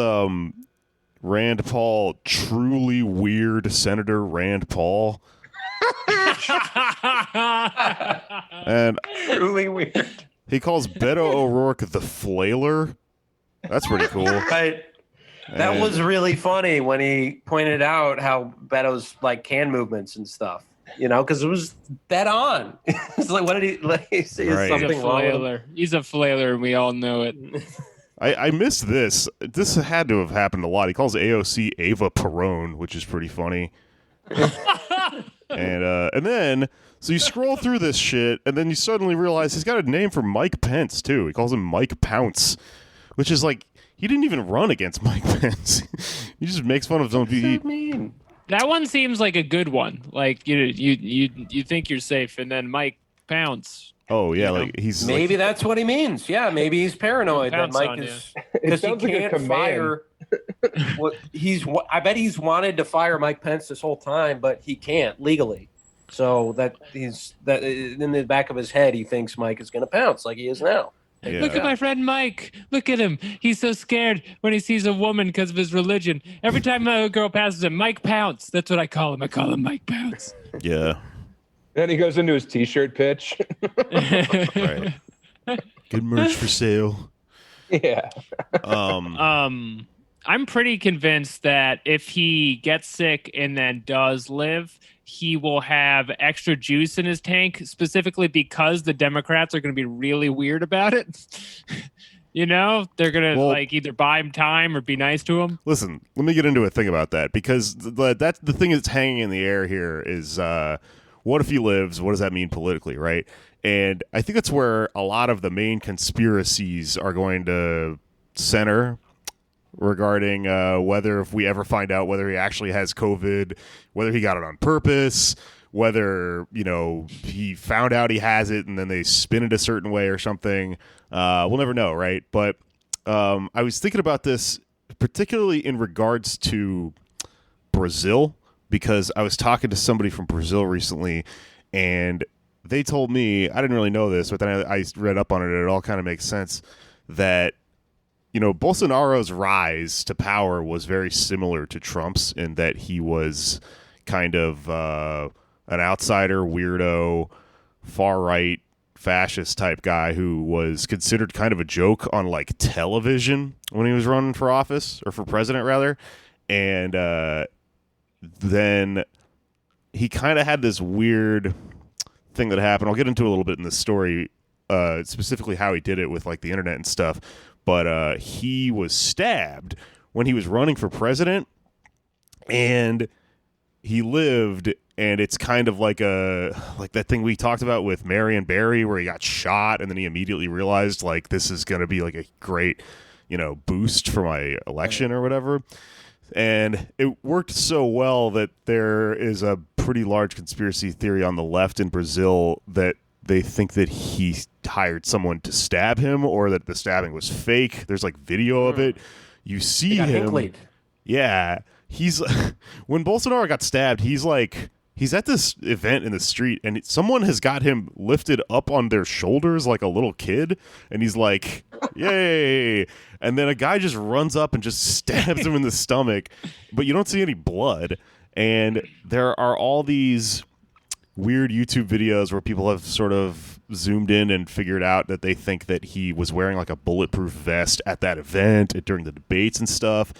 Rand Paul truly weird Senator Rand Paul. And Truly weird. he calls Beto O'Rourke the flailer. That's pretty cool. Right. That was really funny when he pointed out how Beto's like hand movements and stuff, you know, because it was dead on. It's like, what did he like? Say Right. He's something a wrong with him? flailer. He's a flailer, and we all know it. I missed this. This had to have happened a lot. He calls AOC Ava Perone, which is pretty funny. And then so you scroll through this shit, and then you suddenly realize he's got a name for Mike Pence too. He calls him Mike Pounce, which is like he didn't even run against Mike Pence. He just makes fun of his own people. mean? That one seems like a good one. Like you think you're safe, and then Mike Pounce. Oh yeah, You know? like he's Maybe like, that's what he means. Yeah, maybe he's paranoid that Pounce Mike on is It because he sounds like a can't command. fire. I bet he's wanted to fire Mike Pence this whole time, but he can't legally. So that in the back of his head, he thinks Mike is going to pounce like he is now. yeah. Look at my friend Mike. Look at him. He's so scared when he sees a woman because of his religion. Every time a girl passes him, Mike Pounce. That's what I call him. I call him Mike Pounce. yeah. Then he goes into his T-shirt pitch. Right. Good merch for sale. Yeah. I'm pretty convinced that if he gets sick and then does live, he will have extra juice in his tank, specifically because the Democrats are going to be really weird about it. You know, they're going to like either buy him time or be nice to him. Listen, let me get into a thing about that, because that's the thing that's hanging in the air here is what if he lives? What does that mean politically, right? And I think that's where a lot of the main conspiracies are going to center regarding whether, if we ever find out whether he actually has COVID, whether he got it on purpose, whether, he found out he has it and then they spin it a certain way or something. We'll never know, right? But I was thinking about this particularly in regards to Brazil, because I was talking to somebody from Brazil recently, and they told me, I didn't really know this, but then I read up on it, and it all kind of makes sense, that Bolsonaro's rise to power was very similar to Trump's in that he was kind of an outsider, weirdo, far-right, fascist type guy who was considered kind of a joke on like television when he was running for office, or for president rather. And then he kind of had this weird thing that happened. I'll get into a little bit in this story, specifically how he did it with like the internet and stuff. But he was stabbed when he was running for president, and he lived. And it's kind of like that thing we talked about with Marion Barry, where he got shot and then he immediately realized like this is going to be like a great, boost for my election or whatever. And it worked so well that there is a pretty large conspiracy theory on the left in Brazil that they think that he hired someone to stab him, or that the stabbing was fake. There's like video of it. You see him. Yeah. He's when Bolsonaro got stabbed, he's at this event in the street, and someone has got him lifted up on their shoulders like a little kid, and he's like, yay. And then a guy just runs up and just stabs him in the stomach, but you don't see any blood. And there are all these weird YouTube videos where people have sort of zoomed in and figured out that they think that he was wearing like a bulletproof vest at that event during the debates and stuff.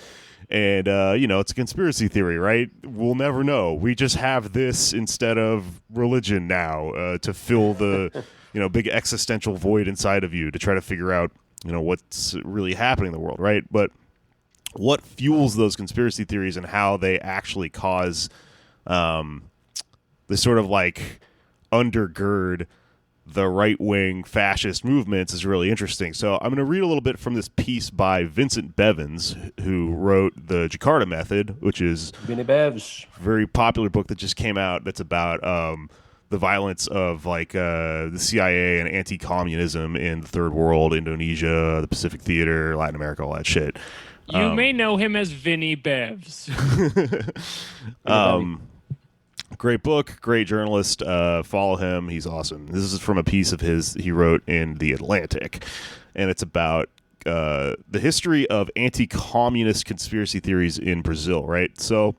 And, it's a conspiracy theory, right? We'll never know. We just have this instead of religion now to fill the, big existential void inside of you to try to figure out, what's really happening in the world, right? But what fuels those conspiracy theories and how they actually cause this sort of like undergird the right-wing fascist movements is really interesting. So I'm going to read a little bit from this piece by Vincent Bevins, who wrote The Jakarta Method, which is Vinny Bevs. a very popular book that just came out that's about the violence of like the CIA and anti-communism in the Third World, Indonesia, the Pacific Theater, Latin America, all that shit. You may know him as Vinny Bevs. Great book, great journalist. Follow him. He's awesome. This is from a piece of his he wrote in The Atlantic, and it's about the history of anti-communist conspiracy theories in Brazil, right? So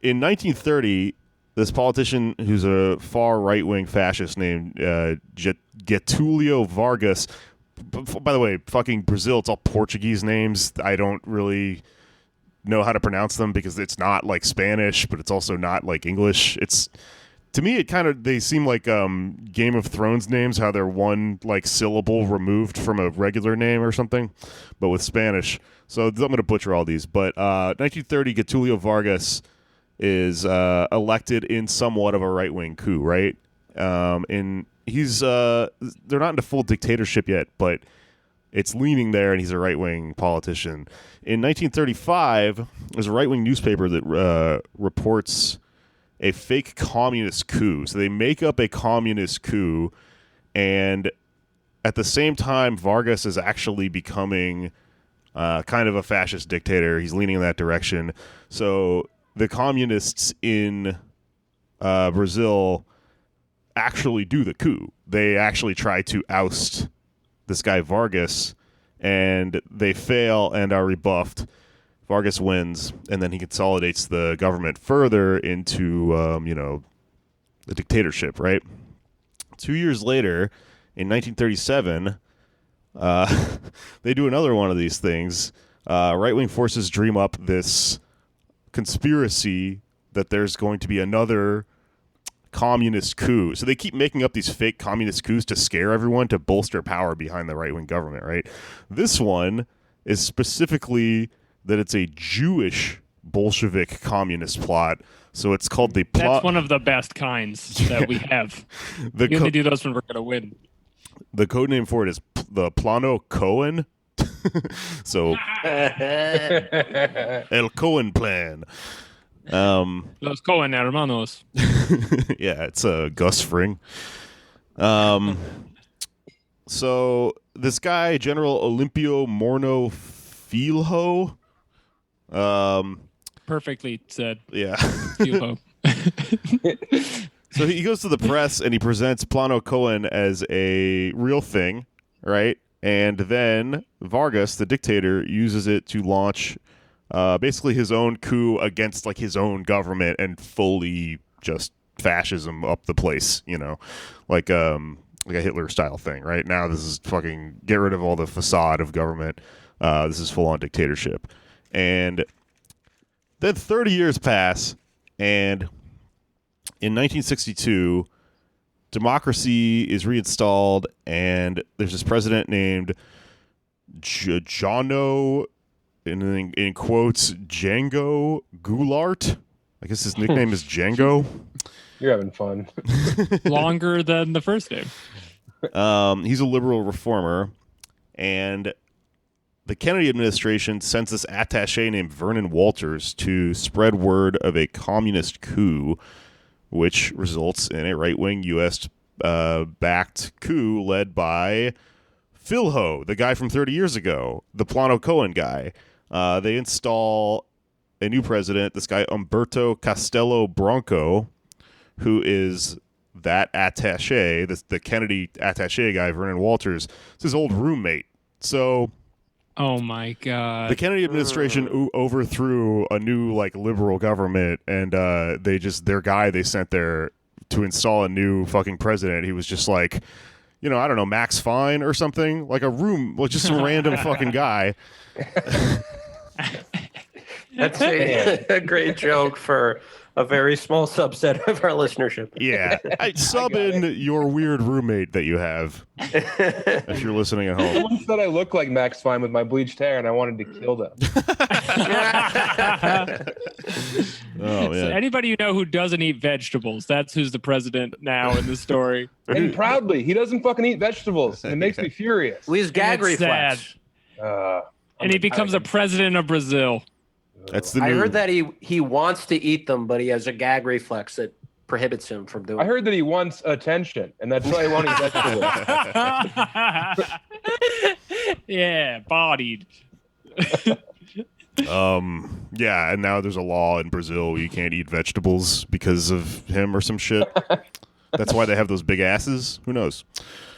in 1930, this politician who's a far right-wing fascist named Getulio Vargas, by the way, fucking Brazil, it's all Portuguese names. I don't really know how to pronounce them because it's not like Spanish, but it's also not like English. It's, to me, they seem like Game of Thrones names, how they're one like syllable removed from a regular name or something, but with Spanish. So I'm going to butcher all these. But 1930, Getulio Vargas is elected in somewhat of a right-wing coup, right? And they're not into full dictatorship yet, but it's leaning there, and he's a right-wing politician. In 1935, there's a right-wing newspaper that reports a fake communist coup. So they make up a communist coup, and at the same time, Vargas is actually becoming kind of a fascist dictator. He's leaning in that direction. So the communists in Brazil actually do the coup. They actually try to oust this guy Vargas, and they fail and are rebuffed. Vargas wins, and then he consolidates the government further into, the dictatorship, right? 2 years later, in 1937, they do another one of these things. Right-wing forces dream up this conspiracy that there's going to be another communist coup. So they keep making up these fake communist coups to scare everyone, to bolster power behind the right-wing government, right? This one is specifically that it's a Jewish Bolshevik communist plot. So it's called the That's plot. one of the best kinds that we have. The We only do those when we're going to win. The code name for it is the Plano Cohen. So El Cohen plan. Los Cohen hermanos. Yeah, it's Gus Fring. So this guy, General Olimpio Morno Filho. Perfectly said. Yeah. Filho. So he goes to the press and he presents Plano Cohen as a real thing, right? And then Vargas, the dictator, uses it to launch basically his own coup against like his own government and fully just fascism up the place, you know, like a Hitler style thing. Right now, this is fucking get rid of all the facade of government. This is full on dictatorship. And then 30 years pass, and in 1962, democracy is reinstalled, and there's this president named Jono, in quotes, Django Goulart. I guess his nickname is Django. You're having fun. Longer than the first name. He's a liberal reformer, and the Kennedy administration sends this attaché named Vernon Walters to spread word of a communist coup, which results in a right-wing U.S. Backed coup led by Filho, the guy from 30 years ago, the Plano Cohen guy. They install a new president, this guy Umberto Castello Branco, who is that attaché, the Kennedy attaché guy, Vernon Walters. It's his old roommate. So Oh my God. the Kennedy administration overthrew a new like liberal government, and their guy they sent there to install a new fucking president. He was just like, you know, I don't know, Max Fine or something, like just some random fucking guy. That's a great joke for a very small subset of our listenership. Yeah, sub in your weird roommate that you have if you're listening at home. Someone said I look like Max Fine with my bleached hair, and I wanted to kill them. Oh So yeah. anybody you know who doesn't eat vegetables, that's who's the president now in the story. And proudly, he doesn't fucking eat vegetables, and it makes me furious. We use gag It's reflex. And he becomes a president of Brazil. That's the I new. heard that he wants to eat them, but he has a gag reflex that prohibits him from doing I heard that he wants attention, and that's why he wants vegetables. Yeah, bodied. Yeah, and now there's a law in Brazil where you can't eat vegetables because of him or some shit. That's why they have those big asses. Who knows?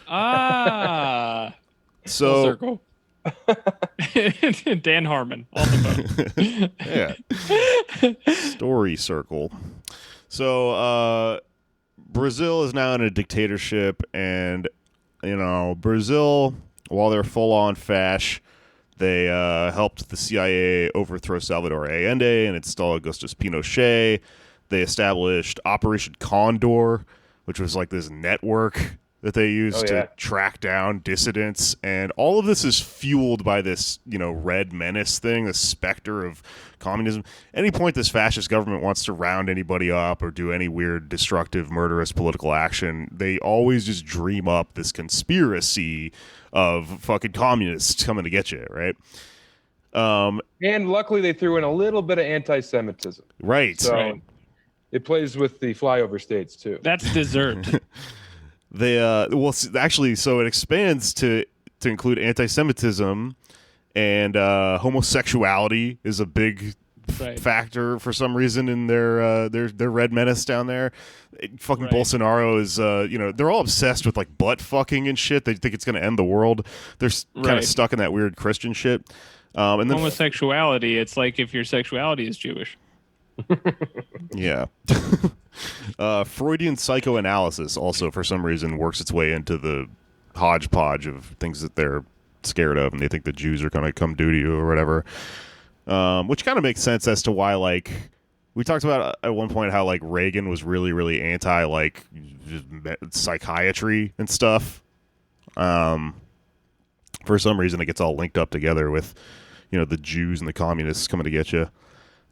Full So circle. Dan Harmon on the boat. yeah, story circle. So Brazil is now in a dictatorship, and you know Brazil, while they're full on fash, they helped the CIA overthrow Salvador Allende and install Augustus Pinochet. They established Operation Condor, which was like this network that they used to track down dissidents, and all of this is fueled by this, you know, red menace thing, the specter of communism. Any point this fascist government wants to round anybody up or do any weird, destructive, murderous political action, they always just dream up this conspiracy of fucking communists coming to get you, right? And luckily, they threw in a little bit of anti-Semitism. Right. So it plays with the flyover states, too. That's dessert. They actually, so it expands to include anti-Semitism, and homosexuality is a big factor for some reason in their red menace down there. Fucking Bolsonaro is they're all obsessed with like butt fucking and shit. They think it's going to end the world. They're kind of stuck in that weird Christian shit. And then homosexuality, it's like if your sexuality is Jewish. Yeah. Freudian psychoanalysis also, for some reason, works its way into the hodgepodge of things that they're scared of, and they think the Jews are going to come do to you or whatever. Which kind of makes sense as to why, like, we talked about at one point how, like, Reagan was really, really anti, like, psychiatry and stuff. For some reason, it gets all linked up together with, you know, the Jews and the communists coming to get you.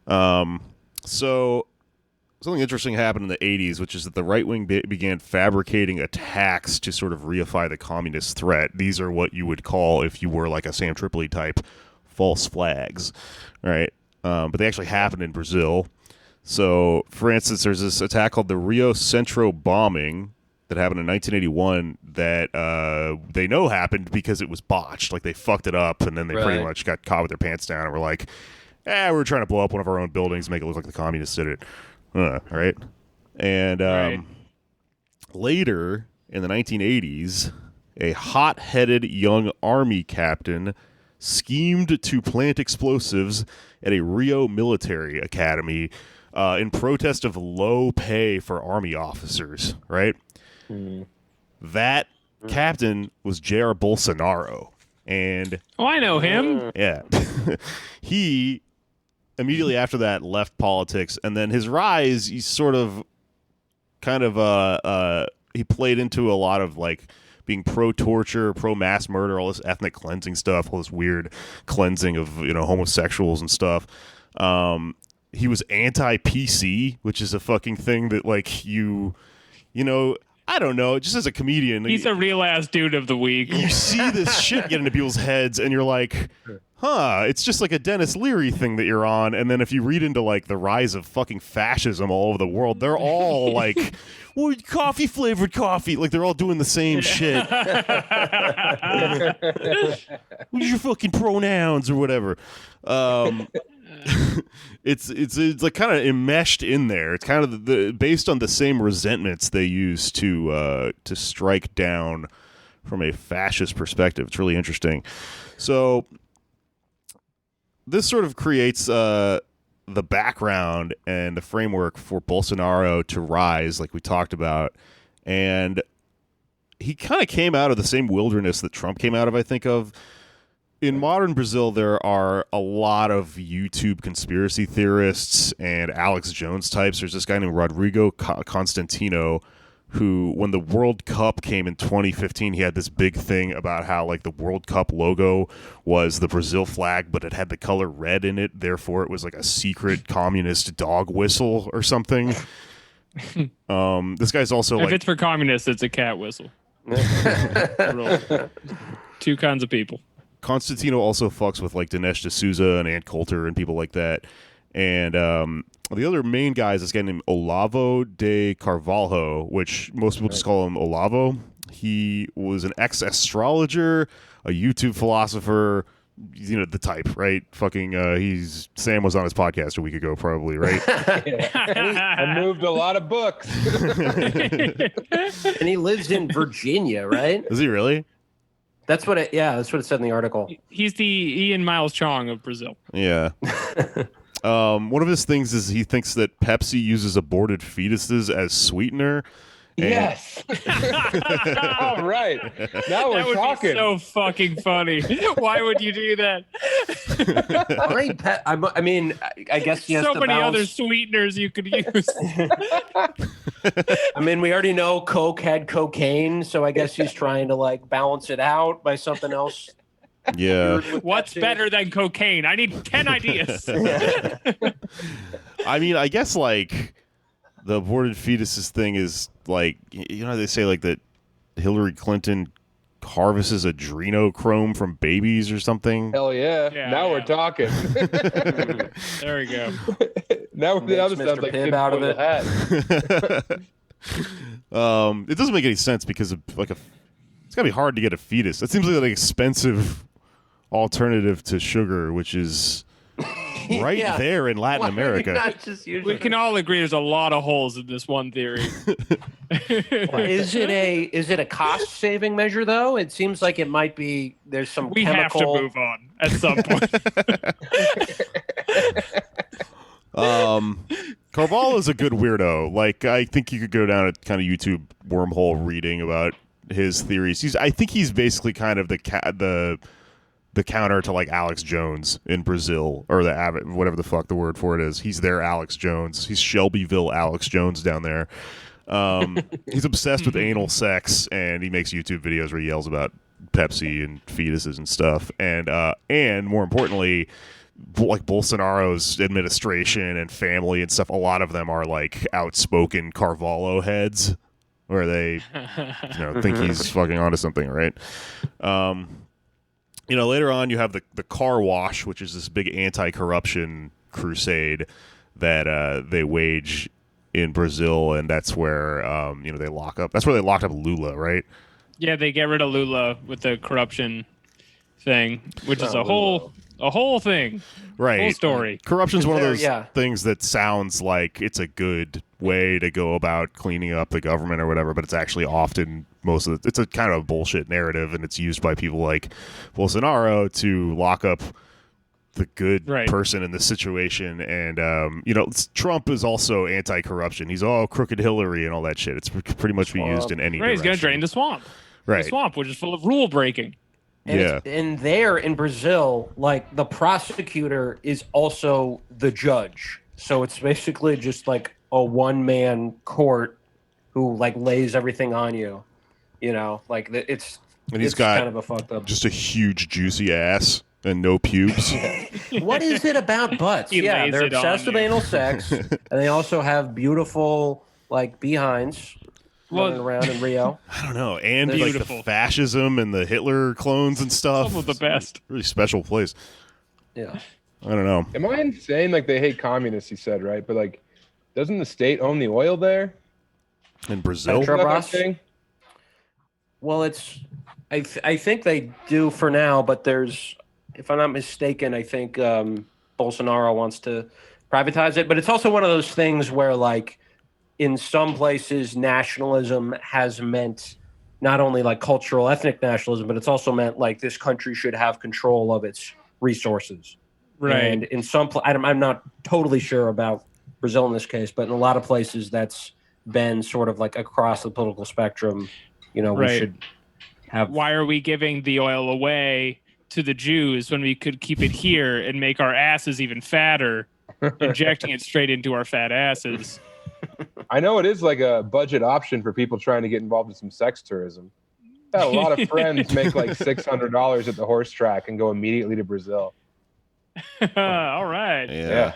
So something interesting happened in the 80s, which is that the right wing began fabricating attacks to sort of reify the communist threat. These are what you would call, if you were like a Sam Tripoli type, false flags, right? But they actually happened in Brazil. So, for instance, there's this attack called the Rio Centro bombing that happened in 1981 that they know happened because it was botched. Like, they fucked it up, and then they pretty much got caught with their pants down and were like, we're trying to blow up one of our own buildings, make it look like the communists did it. Right? And later, in the 1980s, a hot-headed young army captain schemed to plant explosives at a Rio military academy in protest of low pay for army officers, right? That captain was Jair Bolsonaro. And I know him. yeah. He immediately after that left politics, and then his rise, he sort of he played into a lot of like being pro-torture, pro-mass murder, all this ethnic cleansing stuff, all this weird cleansing of, homosexuals and stuff. He was anti-PC, which is a fucking thing that like I don't know, just as a comedian. He's a real-ass dude of the week. You see this shit get into people's heads, and you're like, it's just like a Dennis Leary thing that you're on. And then if you read into like the rise of fucking fascism all over the world, they're all like, well, coffee-flavored coffee. Like, they're all doing the same shit. What's your fucking pronouns or whatever? It's like kind of enmeshed in there. It's kind of based on the same resentments they use to strike down from a fascist perspective. It's really interesting. So this sort of creates the background and the framework for Bolsonaro to rise, like we talked about, and he kind of came out of the same wilderness that Trump came out of, I think of. In modern Brazil, there are a lot of YouTube conspiracy theorists and Alex Jones types. There's this guy named Rodrigo Constantino who, when the World Cup came in 2015, he had this big thing about how like the World Cup logo was the Brazil flag, but it had the color red in it. Therefore, it was like a secret communist dog whistle or something. This guy's also if it's for communists, it's a cat whistle. Two kinds of people. Constantino also fucks with like Dinesh D'Souza and Ann Coulter and people like that. And the other main guy is this guy named Olavo de Carvalho, which most people just call him Olavo. He was an ex-astrologer, a YouTube philosopher, the type, right? Fucking, Sam was on his podcast a week ago, probably, right? I moved a lot of books. And he lives in Virginia, right? Is he really? That's what it said in the article. He's the Ian Miles Chong of Brazil. Yeah. One of his things is he thinks that Pepsi uses aborted fetuses as sweetener. Yes. All right. Now we're talking. Be so fucking funny. Why would you do that? I guess he has so to many balance. other sweeteners you could use. I mean, we already know Coke had cocaine, so I guess he's trying to like balance it out by something else. Yeah. What's better than cocaine? I need 10 ideas. I mean, I guess like the aborted fetuses thing is like, they say like that Hillary Clinton harvests adrenochrome from babies or something. Hell yeah. Now we're talking. There we go. Now the other Mr. sounds like Pibb out of it. It doesn't make any sense because of like it's gotta be hard to get a fetus. That seems like an expensive alternative to sugar, which is right there in Latin America. We can all agree there's a lot of holes in this one theory. Is it a cost saving measure though? It seems like it might be. There's some. We have to move on at some point. Carvalho is a good weirdo. Like, I think you could go down a kind of YouTube wormhole reading about his theories. I think he's basically kind of the counter to like Alex Jones in Brazil, or whatever the fuck the word for it is. He's their Alex Jones. He's Shelbyville Alex Jones down there. He's obsessed with anal sex, and he makes YouTube videos where he yells about Pepsi and fetuses and stuff. And more importantly, like Bolsonaro's administration and family and stuff, a lot of them are like outspoken Carvalho heads, where they think he's fucking onto something, right? Later on you have the car wash, which is this big anti-corruption crusade that they wage in Brazil, and that's where they lock up. That's where they locked up Lula, right? Yeah, they get rid of Lula with the corruption thing, which is a whole thing, right? Whole story. Corruption's one of those things that sounds like it's a good way to go about cleaning up the government or whatever, but it's actually often it's a kind of bullshit narrative, and it's used by people like Bolsonaro to lock up the good person in the situation. And Trump is also anti-corruption. He's all crooked Hillary and all that shit. It's pretty much be used in any direction. He's gonna drain the swamp. Right. The swamp, which is full of rule breaking. And there in Brazil, like, the prosecutor is also the judge. So it's basically just like a one-man court who like lays everything on you. It's got kind of a fucked up. Just a huge juicy ass and no pubes. What is it about butts? They're obsessed with anal sex, and they also have beautiful like behinds. Running around in Rio. I don't know. And like the fascism and the Hitler clones and stuff. Some of the best. Really special place. Yeah. I don't know. Am I insane? Like, they hate communists, he said, right? But like, doesn't the state own the oil there? In Brazil? Well, I think they do for now, but there's, if I'm not mistaken, I think Bolsonaro wants to privatize it. But it's also one of those things where, like, in some places, nationalism has meant not only like cultural, ethnic nationalism, but it's also meant like this country should have control of its resources. Right. And in some, I'm not totally sure about Brazil in this case, but in a lot of places, that's been sort of like across the political spectrum. We should have. Why are we giving the oil away to the Jews when we could keep it here and make our asses even fatter, injecting it straight into our fat asses? I know it is like a budget option for people trying to get involved in some sex tourism. A lot of friends make like $600 at the horse track and go immediately to Brazil. All right. Yeah.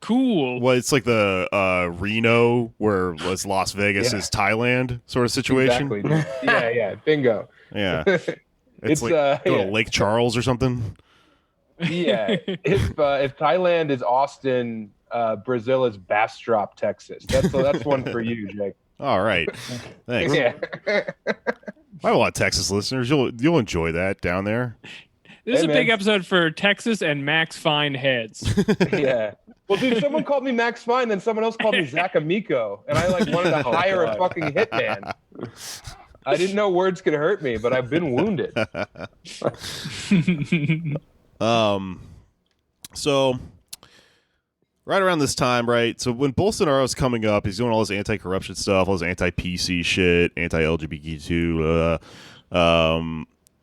Cool. Well, it's like the Reno, where Las Vegas is Thailand sort of situation. Exactly. Yeah. Bingo. Yeah. It's like go to Lake Charles or something. Yeah. If Thailand is Austin, Brazil is Bastrop, Texas. That's one for you, Jake. All right. Thanks. Yeah. I have a lot of Texas listeners. You'll enjoy that down there. This is a big episode for Texas and Max Fine heads. Yeah. Well, dude, someone called me Max Fine, then someone else called me Zach Amico, and I like wanted to hire a fucking hitman. I didn't know words could hurt me, but I've been wounded. So right around this time, right? So when Bolsonaro's coming up, he's doing all this anti-corruption stuff, all this anti-PC shit, anti-LGBTQ.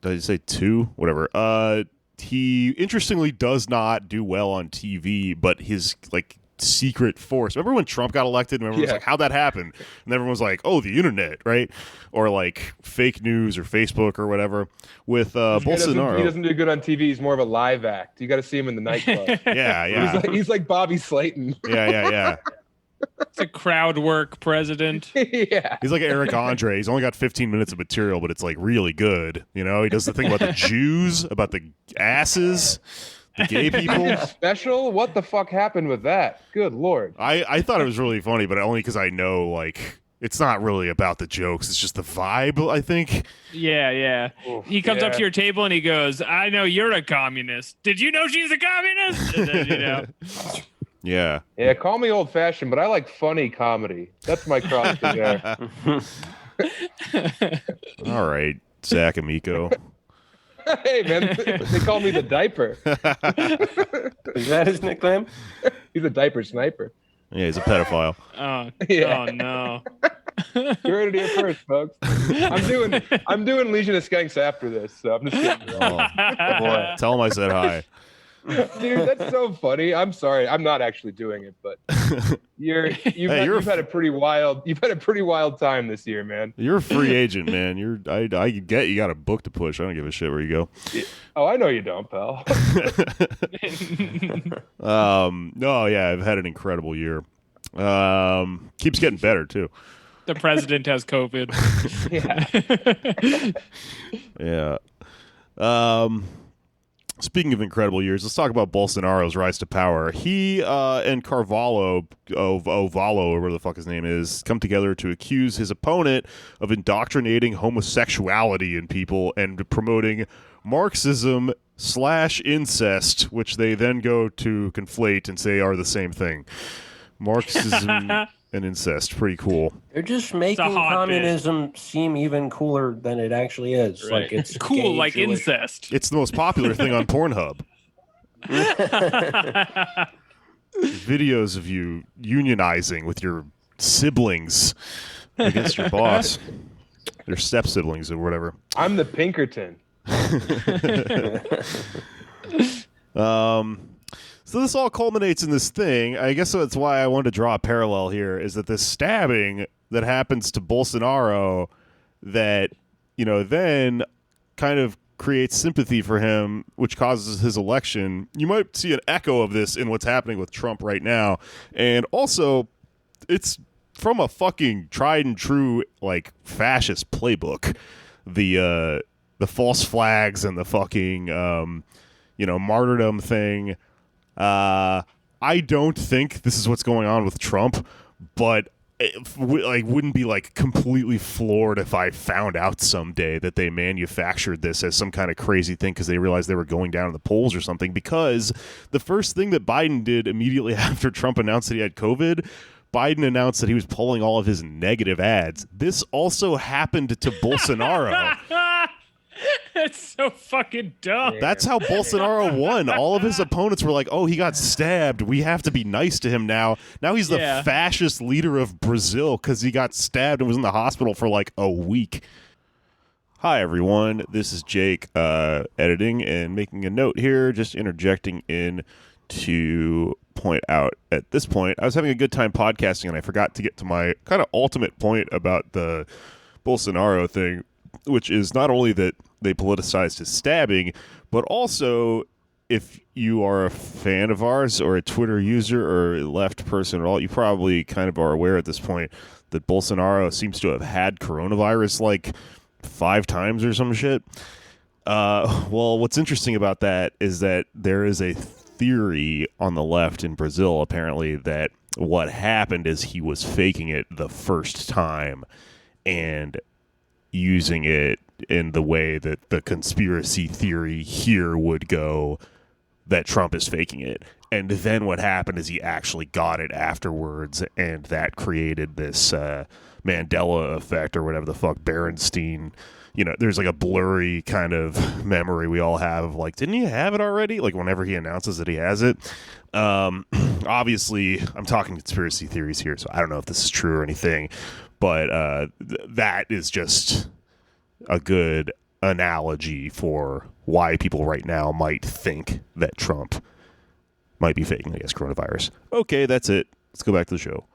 Did I say two? Whatever. He interestingly does not do well on TV, but his like secret force. Remember when Trump got elected and everyone was like, how'd that happen? And everyone was like, oh, the internet, right? Or like fake news or Facebook or whatever. With Bolsonaro. He doesn't do good on TV. He's more of a live act. You got to see him in the nightclub. Yeah. He's like Bobby Slayton. Yeah. It's a crowd work president. Yeah. He's like Eric Andre. He's only got 15 minutes of material, but it's like really good. He does the thing about the Jews, about the asses, the gay people. Special? What the fuck happened with that? Good Lord. I thought it was really funny, but only because I know, like, it's not really about the jokes. It's just the vibe, I think. Yeah. Oof, he comes up to your table and he goes, I know you're a communist. Did you know she's a communist? And then, Yeah. Yeah, call me old-fashioned, but I like funny comedy. That's my cross to bear. All right, Zach Amico. Hey, man, they call me the diaper. Is that his nickname? He's a diaper sniper. Yeah, he's a pedophile. Oh no. You heard it here first, folks. I'm doing Legion of Skanks after this, so I'm just kidding. Oh, boy. Tell him I said hi. Dude, that's so funny. I'm sorry. I'm not actually doing it, but you've had a pretty wild time this year, man. You're a free agent, man. I get you got a book to push. I don't give a shit where you go. Oh, I know you don't, pal. No, yeah, I've had an incredible year. Keeps getting better too. The president has COVID. Yeah. Speaking of incredible years, let's talk about Bolsonaro's rise to power. He and Carvalho, Ovalo, or whatever the fuck his name is, come together to accuse his opponent of indoctrinating homosexuality in people and promoting Marxism/incest, which they then go to conflate and say are the same thing. Marxism and incest. Pretty cool. They're just making communism seem even cooler than it actually is. Right. Like it's cool, gay, like Jewish. incest. It's the most popular thing on Pornhub. Videos of you unionizing with your siblings against your boss, your step siblings or whatever. I'm the Pinkerton. So this all culminates in this thing. I guess that's why I wanted to draw a parallel here, is that this stabbing that happens to Bolsonaro that, then kind of creates sympathy for him, which causes his election. You might see an echo of this in what's happening with Trump right now. And also, it's from a fucking tried and true, like, fascist playbook. The false flags and the fucking, martyrdom thing. I don't think this is what's going on with Trump, but wouldn't be like completely floored if I found out someday that they manufactured this as some kind of crazy thing because they realized they were going down in the polls or something. Because the first thing that Biden did immediately after Trump announced that he had COVID, Biden announced that he was pulling all of his negative ads. This also happened to Bolsonaro. That's so fucking dumb. That's how Bolsonaro won. All of his opponents were like, oh, he got stabbed. We have to be nice to him now. Now he's the fascist leader of Brazil because he got stabbed and was in the hospital for like a week. Hi, everyone. This is Jake editing and making a note here, just interjecting in to point out at this point, I was having a good time podcasting and I forgot to get to my kind of ultimate point about the Bolsonaro thing, which is not only that they politicized his stabbing, but also if you are a fan of ours or a Twitter user or a left person at all, you probably kind of are aware at this point that Bolsonaro seems to have had coronavirus like 5 times or some shit. Well, what's interesting about that is that there is a theory on the left in Brazil, apparently, that what happened is he was faking it the first time and using it in the way that the conspiracy theory here would go, that Trump is faking it. And then what happened is he actually got it afterwards, and that created this Mandela effect or whatever the fuck, Berenstein. There's like a blurry kind of memory we all have of like, didn't he have it already? Like whenever he announces that he has it. Obviously, I'm talking conspiracy theories here, so I don't know if this is true or anything. But that is just a good analogy for why people right now might think that Trump might be faking, I guess, coronavirus. Okay, that's it. Let's go back to the show.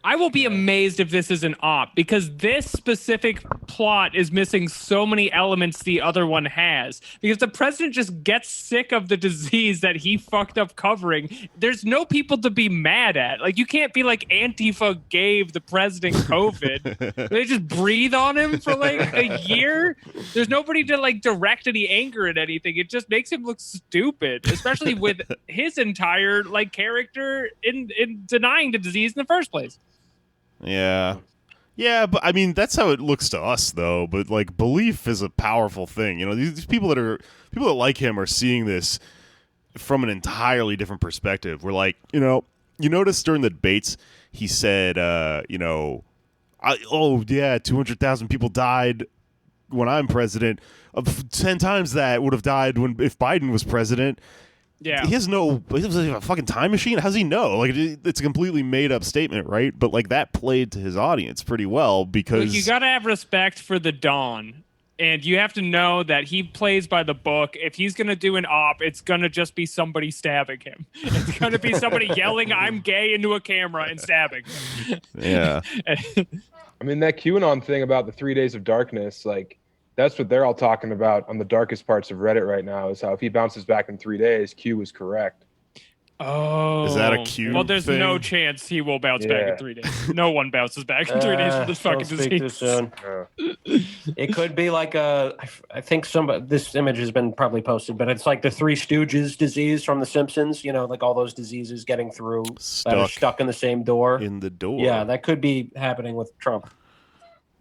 I will be amazed if this is an op, because this specific plot is missing so many elements the other one has. Because the president just gets sick of the disease that he fucked up covering. There's no people to be mad at. Like, you can't be like, Antifa gave the president COVID. They just breathe on him for like a year. There's nobody to like direct any anger at anything. It just makes him look stupid, especially with his entire like character in denying the disease in the first place. Yeah, but I mean that's how it looks to us, though. But like, belief is a powerful thing. These people that like him are seeing this from an entirely different perspective. We're like, you notice during the debates he said, 200,000 people died when I'm president. 10 times that would have died if Biden was president. Yeah, he has a fucking time machine. How does he know? Like, it's a completely made up statement, right? But like that played to his audience pretty well because you got to have respect for the Dawn And you have to know that he plays by the book. If he's going to do an op, it's going to just be somebody stabbing him. It's going to be somebody yelling, "I'm gay," into a camera and stabbing him. Yeah. I mean, that QAnon thing about the 3 days of darkness, like, that's what they're all talking about on the darkest parts of Reddit right now, is how if he bounces back in 3 days, Q was correct. Oh. Is that a Q Well, there's thing? no chance he will bounce back in 3 days. No one bounces back in 3 days from this fucking Don't speak too disease. soon. It could be like I think this image has been probably posted, but it's like the Three Stooges disease from The Simpsons. You know, like all those diseases getting through that are stuck in the same door. In the door. Yeah, that could be happening with Trump.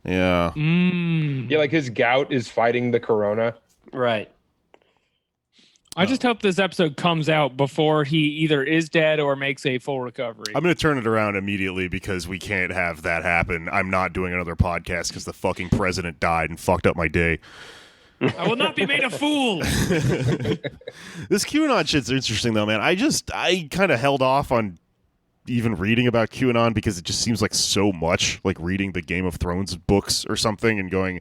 Yeah. Yeah, like his gout is fighting the corona. Right. I just hope this episode comes out before he either is dead or makes a full recovery. I'm going to turn it around immediately because we can't have that happen. I'm not doing another podcast because the fucking president died and fucked up my day. I will not be made a fool. This QAnon shit's interesting, though, man. I kind of held off on even reading about QAnon because it just seems like so much like reading the Game of Thrones books or something and going,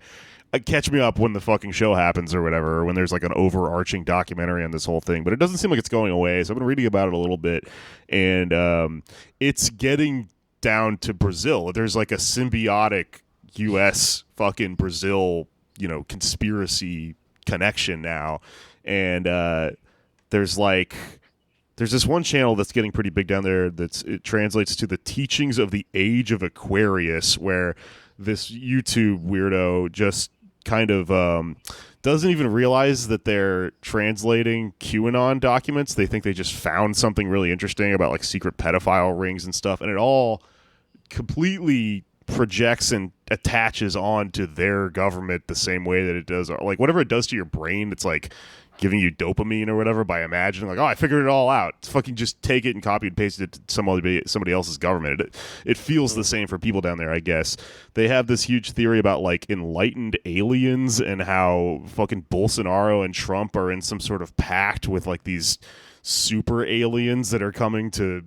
catch me up when the fucking show happens or whatever, or when there's like an overarching documentary on this whole thing. But it doesn't seem like it's going away. So I've been reading about it a little bit, and it's getting down to Brazil. There's like a symbiotic U.S. fucking Brazil, conspiracy connection now. And there's this one channel that's getting pretty big down there it translates to the Teachings of the Age of Aquarius, where this YouTube weirdo just kind of doesn't even realize that they're translating QAnon documents. They think they just found something really interesting about like secret pedophile rings and stuff, and it all completely projects and attaches onto their government the same way that it does. Like whatever it does to your brain, it's like giving you dopamine or whatever by imagining like, oh, I figured it all out. It's fucking just take it and copy and paste it to somebody else's government. It feels the same for people down there, I guess. They have this huge theory about like enlightened aliens and how fucking Bolsonaro and Trump are in some sort of pact with like these super aliens that are coming to,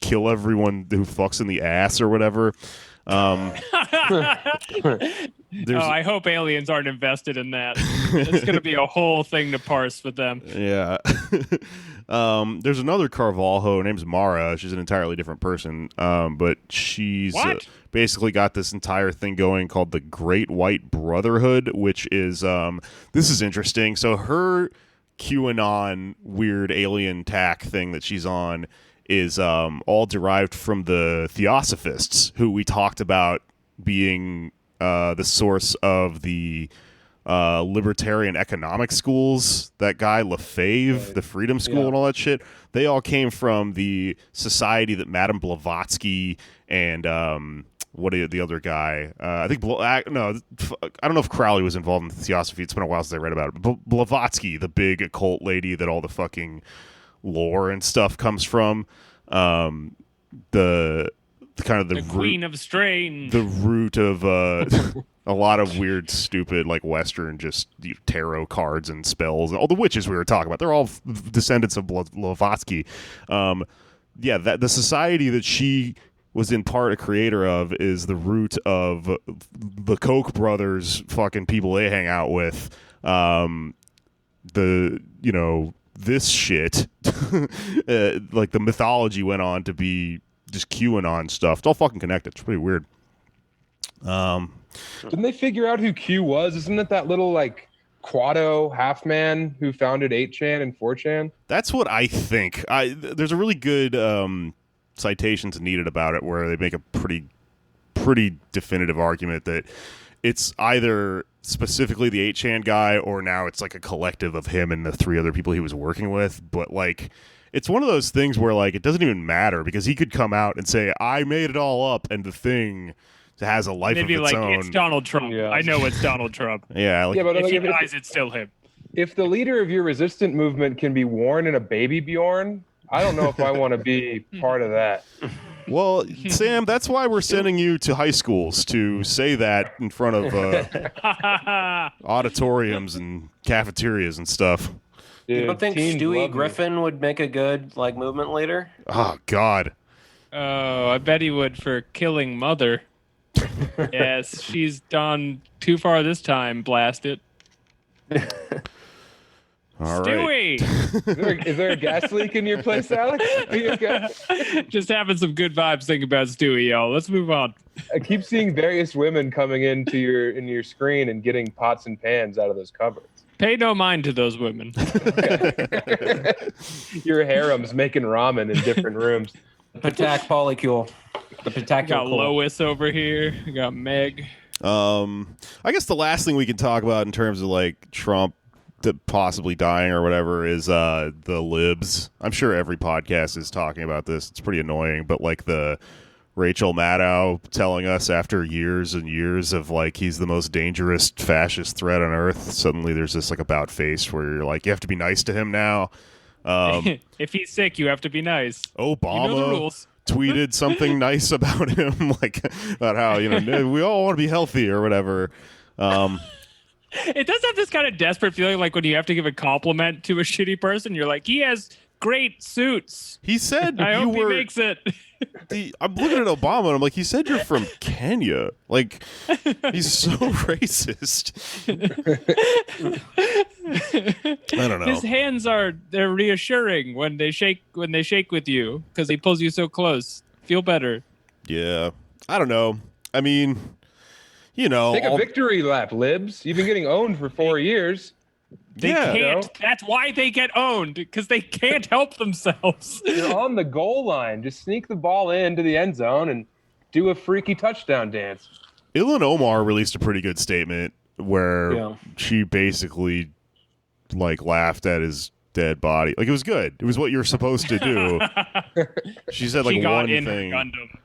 kill everyone who fucks in the ass or whatever. I hope aliens aren't invested in that. It's going to be a whole thing to parse with them. Yeah. There's another Carvalho. Her name's Mara. She's an entirely different person. But she's basically got this entire thing going called the Great White Brotherhood, which is this is interesting. So her QAnon weird alien tack thing that she's on is all derived from the Theosophists, who we talked about being the source of the libertarian economic schools. That guy Lefebvre, the Freedom School, and all that shit. They all came from the society that Madame Blavatsky and what is the other guy? I think I don't know if Crowley was involved in the Theosophy. It's been a while since I read about it. But Blavatsky, the big occult lady that all the fucking lore and stuff comes from, the kind of the Queen of Strange, the root of a lot of weird, stupid, like Western, just tarot cards and spells, and all the witches we were talking about. They're all descendants of Blavatsky. That the society that she was in part a creator of is the root of the Koch brothers, fucking people they hang out with. This shit, like the mythology went on to be just QAnon stuff. It's all fucking connected. It's pretty weird. Didn't they figure out who Q was? Isn't it that little like Quado half man who founded 8chan and 4chan? That's what I think. There's a really good citations needed about it where they make a pretty definitive argument that it's either specifically the 8chan guy or now it's like a collective of him and the three other people he was working with. But like, it's one of those things where like it doesn't even matter because he could come out and say, I made it all up, and the thing has a life of its own. It's Donald Trump. Yeah. I know it's Donald Trump. Yeah, like, but if he dies, it's still him. If the leader of your resistant movement can be worn in a baby Bjorn, I don't know if I want to be part of that. well, Sam, that's why we're sending you to high schools to say that in front of auditoriums and cafeterias and stuff. Dude, You don't think teens Stewie love me. Griffin would make a good like movement leader? Oh God. Oh, I bet he would for killing Mother. Yes, she's done too far this time. Blast it. All right. Stewie! Is there a gas leak in your place, Alex? Are you okay? Just having some good vibes thinking about Stewie, y'all. Let's move on. I keep seeing various women coming into your screen and getting pots and pans out of those cupboards. Pay no mind to those women. Your harem's making ramen in different rooms. Patak polycule. The Patak. We got Lois over here. We got Meg. I guess the last thing we can talk about in terms of like Trump possibly dying or whatever is the libs. I'm sure every podcast is talking about this. It's pretty annoying, but like the Rachel Maddow telling us after years and years of like he's the most dangerous fascist threat on earth, suddenly there's this like about face where you're like you have to be nice to him now. If he's sick, you have to be nice. Obama You know the rules. tweeted something nice about him, like about how we all want to be healthy or whatever. It does have this kind of desperate feeling, like when you have to give a compliment to a shitty person, you're like, he has great suits. He said I you hope were. he makes it. I'm looking at Obama and I'm like, he said you're from Kenya. Like, he's so racist. I don't know. His hands they're reassuring when they shake with you because he pulls you so close. Feel better. Yeah, I don't know. I mean, Take a victory lap, libs. You've been getting owned for 4 years. They can't. That's why they get owned, because they can't help themselves. You're on the goal line. Just sneak the ball into the end zone and do a freaky touchdown dance. Ilhan Omar released a pretty good statement where she basically like laughed at his dead body. Like, it was good. It was what you're supposed to do. She said like she got one in thing her Gundam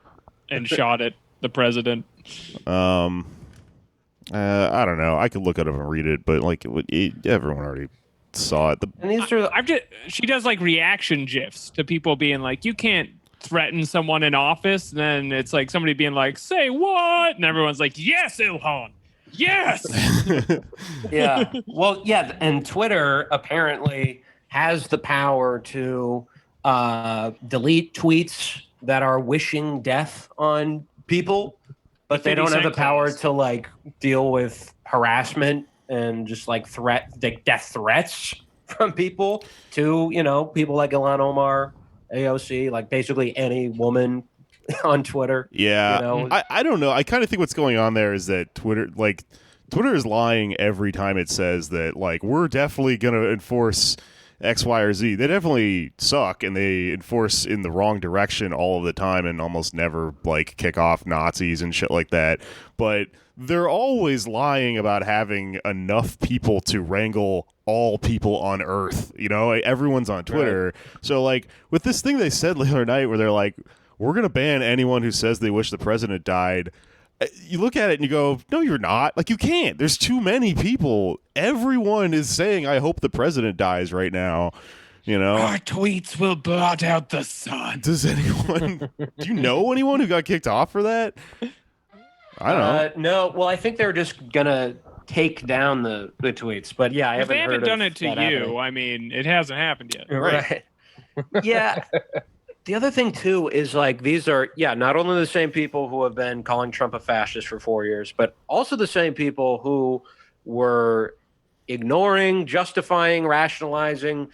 and shot at the president. I don't know. I could look it up and read it, but like everyone already saw it. And these are She does like reaction gifs to people being like, you can't threaten someone in office. And then it's like somebody being like, say what? And everyone's like, yes, Ilhan. Yes. yeah. Well, yeah. And Twitter apparently has the power to delete tweets that are wishing death on people. But they don't have the power to like deal with harassment and just like death threats from people to, people like Ilhan Omar, AOC, like basically any woman on Twitter. Yeah. I don't know. I kind of think what's going on there is that Twitter is lying every time it says that like we're definitely going to enforce X, Y, or Z. They definitely suck, and they enforce in the wrong direction all of the time and almost never like kick off Nazis and shit like that. But they're always lying about having enough people to wrangle all people on Earth. Everyone's on Twitter. Right. So like with this thing they said the other night where they're like, we're going to ban anyone who says they wish the president died. You look at it and you go, no, you're not. Like, you can't. There's too many people. Everyone is saying, I hope the president dies right now. Our tweets will blot out the sun. Does anyone, do you know anyone who got kicked off for that? I don't know. No. Well, I think they're just going to take down the tweets. But yeah, I haven't heard done it to you. Happening. I mean, it hasn't happened yet. Right. Yeah. The other thing, too, is like these are, not only the same people who have been calling Trump a fascist for 4 years, but also the same people who were ignoring, justifying, rationalizing,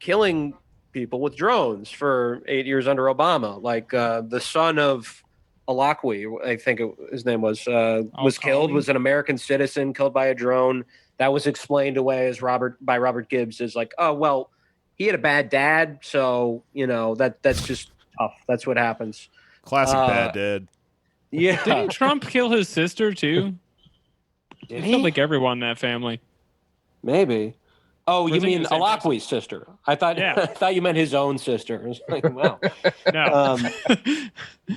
killing people with drones for 8 years under Obama. Like the son of Alakwi, I think his name was killed, was an American citizen killed by a drone. That was explained away as by Robert Gibbs as like, oh, well, he had a bad dad, so that's just tough. That's what happens. Classic bad dad. Yeah. Didn't Trump kill his sister too? Did he? Killed like everyone in that family. Maybe. Oh, you mean Alakwi's sister? I thought you meant his own sister. I was like, wow. No.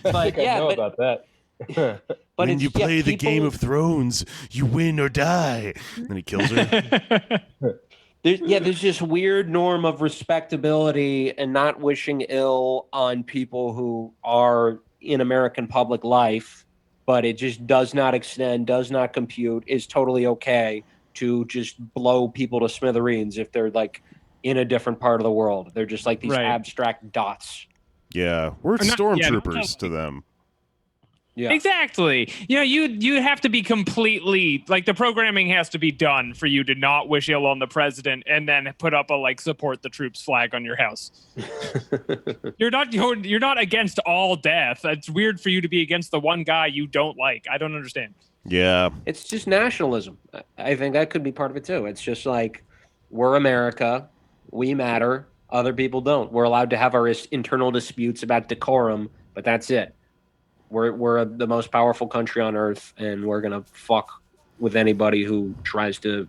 But I know about that. But when you play the Game of Thrones, you win or die. And then he kills her. There's this weird norm of respectability and not wishing ill on people who are in American public life, but it just does not extend, does not compute, is totally okay to just blow people to smithereens if they're like in a different part of the world. They're just like these abstract dots. Yeah, we're stormtroopers to them. Yeah. Exactly. You have to be completely like the programming has to be done for you to not wish ill on the president and then put up a like support the troops flag on your house. You're not against all death. It's weird for you to be against the one guy you don't like. I don't understand. Yeah. It's just nationalism. I think that could be part of it too. It's just like we're America, we matter, other people don't. We're allowed to have our internal disputes about decorum, but that's it. We're the most powerful country on earth, and we're gonna fuck with anybody who tries to,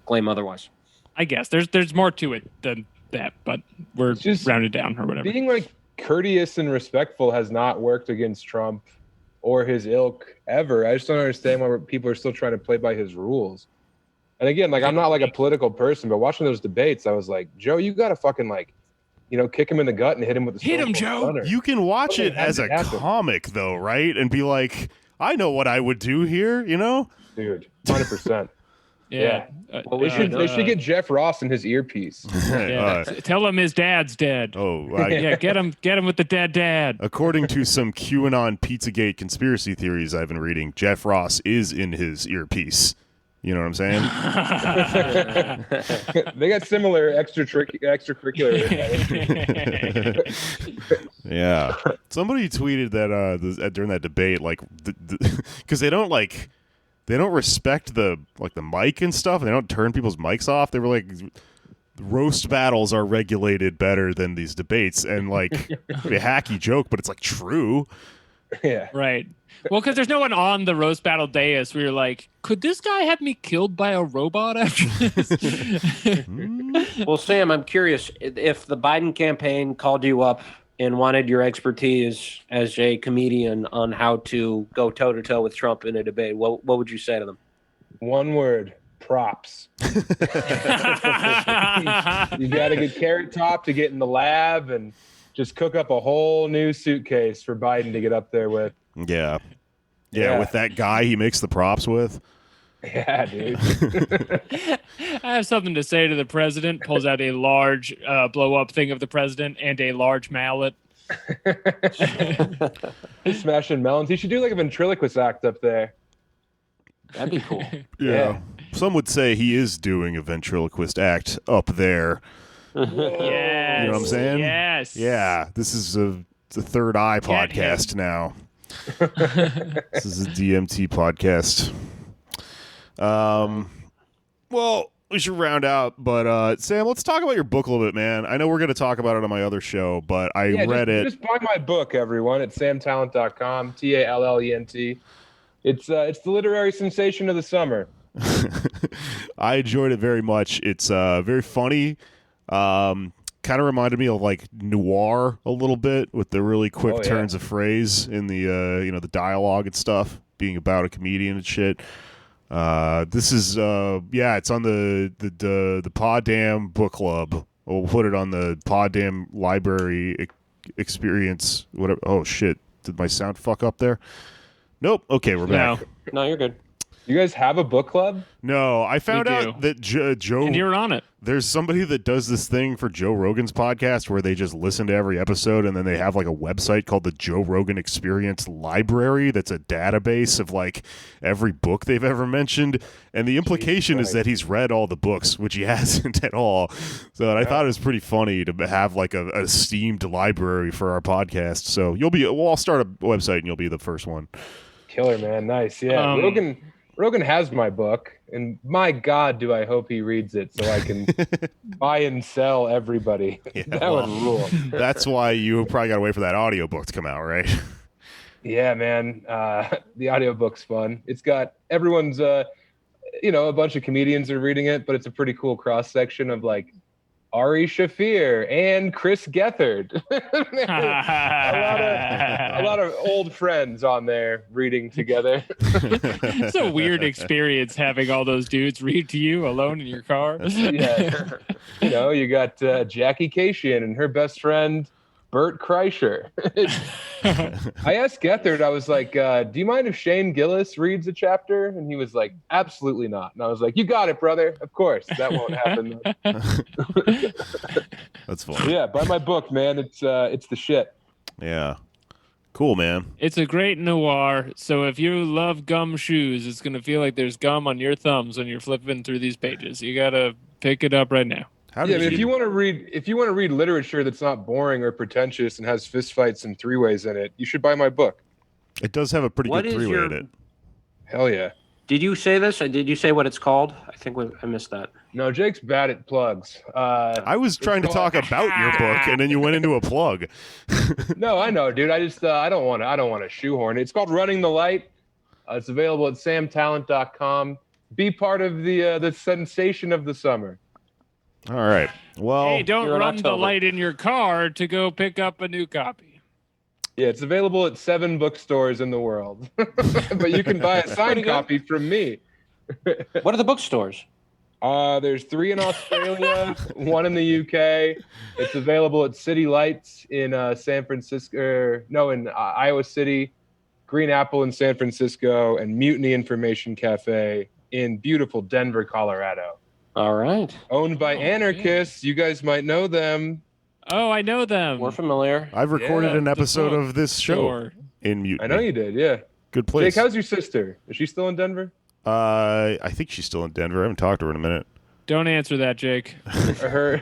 claim otherwise. I guess there's more to it than that, but we're just rounded down or whatever. Being like courteous and respectful has not worked against Trump or his ilk ever. I just don't understand why people are still trying to play by his rules. And again, like I'm not like a political person, but watching those debates, I was like, Joe, you gotta fucking like, kick him in the gut and hit him with the Hit him, Joe. stunner. You can watch it as a comic, though, right? And be like, I know what I would do here, Dude, 100%. Yeah. Well, They should get Jeff Ross in his earpiece. Yeah. Tell him his dad's dead. Oh, Yeah, get him with the dead dad. According to some QAnon Pizzagate conspiracy theories I've been reading, Jeff Ross is in his earpiece. You know what I'm saying? They got similar extracurricular. Yeah. Somebody tweeted that during that debate, like, because they don't respect the mic and stuff, and they don't turn people's mics off. They were like, roast battles are regulated better than these debates, and like a hacky joke, but it's like true. Yeah. Right. Well, because there's no one on the roast battle dais where you're like, could this guy have me killed by a robot after this? Well, Sam, I'm curious if the Biden campaign called you up and wanted your expertise as a comedian on how to go toe to toe with Trump in a debate, what would you say to them? One word: props. You got to get Carrot Top to get in the lab and just cook up a whole new suitcase for Biden to get up there with. Yeah, with that guy he makes the props with. Yeah, dude. I have something to say to the president. Pulls out a large blow-up thing of the president and a large mallet. He's smashing melons. He should do like a ventriloquist act up there. That'd be cool. Yeah. Some would say he is doing a ventriloquist act up there. Yes. You know what I'm saying? Yes. Yeah. This is the Third Eye podcast now. This is a DMT podcast. Well, we should round out, but Sam, let's talk about your book a little bit, man. I know we're going to talk about it on my other show, but I read it. Just buy my book, everyone, at samtallent.com, Tallent. It's the literary sensation of the summer. I enjoyed it very much. It's very funny. Kind of reminded me of like noir a little bit with the really quick turns of phrase in the the dialogue and stuff, being about a comedian and shit. This is it's on the Poddam book club. We'll put it on the Poddam library experience. Whatever. Oh shit! Did my sound fuck up there? Nope. Okay, we're back. No, you're good. You guys have a book club? No, I found out that Joe. And you're on it. There's somebody that does this thing for Joe Rogan's podcast where they just listen to every episode, and then they have like a website called the Joe Rogan Experience Library that's a database of like every book they've ever mentioned. And the implication is that he's read all the books, which he hasn't at all. So I thought it was pretty funny to have like a esteemed library for our podcast. So we'll all start a website and you'll be the first one. Killer, man. Nice. Yeah. Rogan has my book, and my God, do I hope he reads it so I can buy and sell everybody. Yeah, that would rule. That's why you probably got to wait for that audiobook to come out, right? Yeah, man. The audiobook's fun. It's got everyone's, a bunch of comedians are reading it, but it's a pretty cool cross-section of like Ari Shaffir and Chris Gethard. a lot of old friends on there reading together. It's a weird experience having all those dudes read to you alone in your car. Yeah. You got Jackie Kashian and her best friend Bert Kreischer. I asked Gethard, I was like, do you mind if Shane Gillis reads a chapter? And he was like, absolutely not. And I was like, you got it, brother. Of course. That won't happen. That's funny. Yeah, buy my book, man. It's the shit. Yeah. Cool, man. It's a great noir. So if you love gum shoes, it's gonna feel like there's gum on your thumbs when you're flipping through these pages. You gotta pick it up right now. How Yeah, did I mean, if you want to read literature that's not boring or pretentious and has fistfights and three-ways in it, you should buy my book. It does have a pretty What good is three-way your- in it. Hell yeah. Did you say this? Did you say what it's called? I think I missed that. No, Jake's bad at plugs. I was trying to talk about your book, and then you went into a plug. No, I know, dude. I just I don't want to shoehorn it. It's called Running the Light. It's available at samtallent.com. Be part of the sensation of the summer. All right. Well, Hey, don't You're in run the October. light in your car to go pick up a new copy. Yeah, it's available at 7 bookstores in the world. But you can buy a signed pretty good. copy from me. What are the bookstores? There's 3 in Australia, 1 in the UK. It's available at City Lights in San Francisco, in Iowa City, Green Apple in San Francisco, and Mutiny Information Cafe in beautiful Denver, Colorado. All right. Owned by anarchists. You guys might know them. Oh, I know them. We're familiar. I've recorded Yeah, an episode book of this show Store. in Mutiny. I know you did, yeah. Good place. Jake, how's your sister? Is she still in Denver? I think she's still in Denver. I haven't talked to her in a minute. Don't answer that, Jake. Are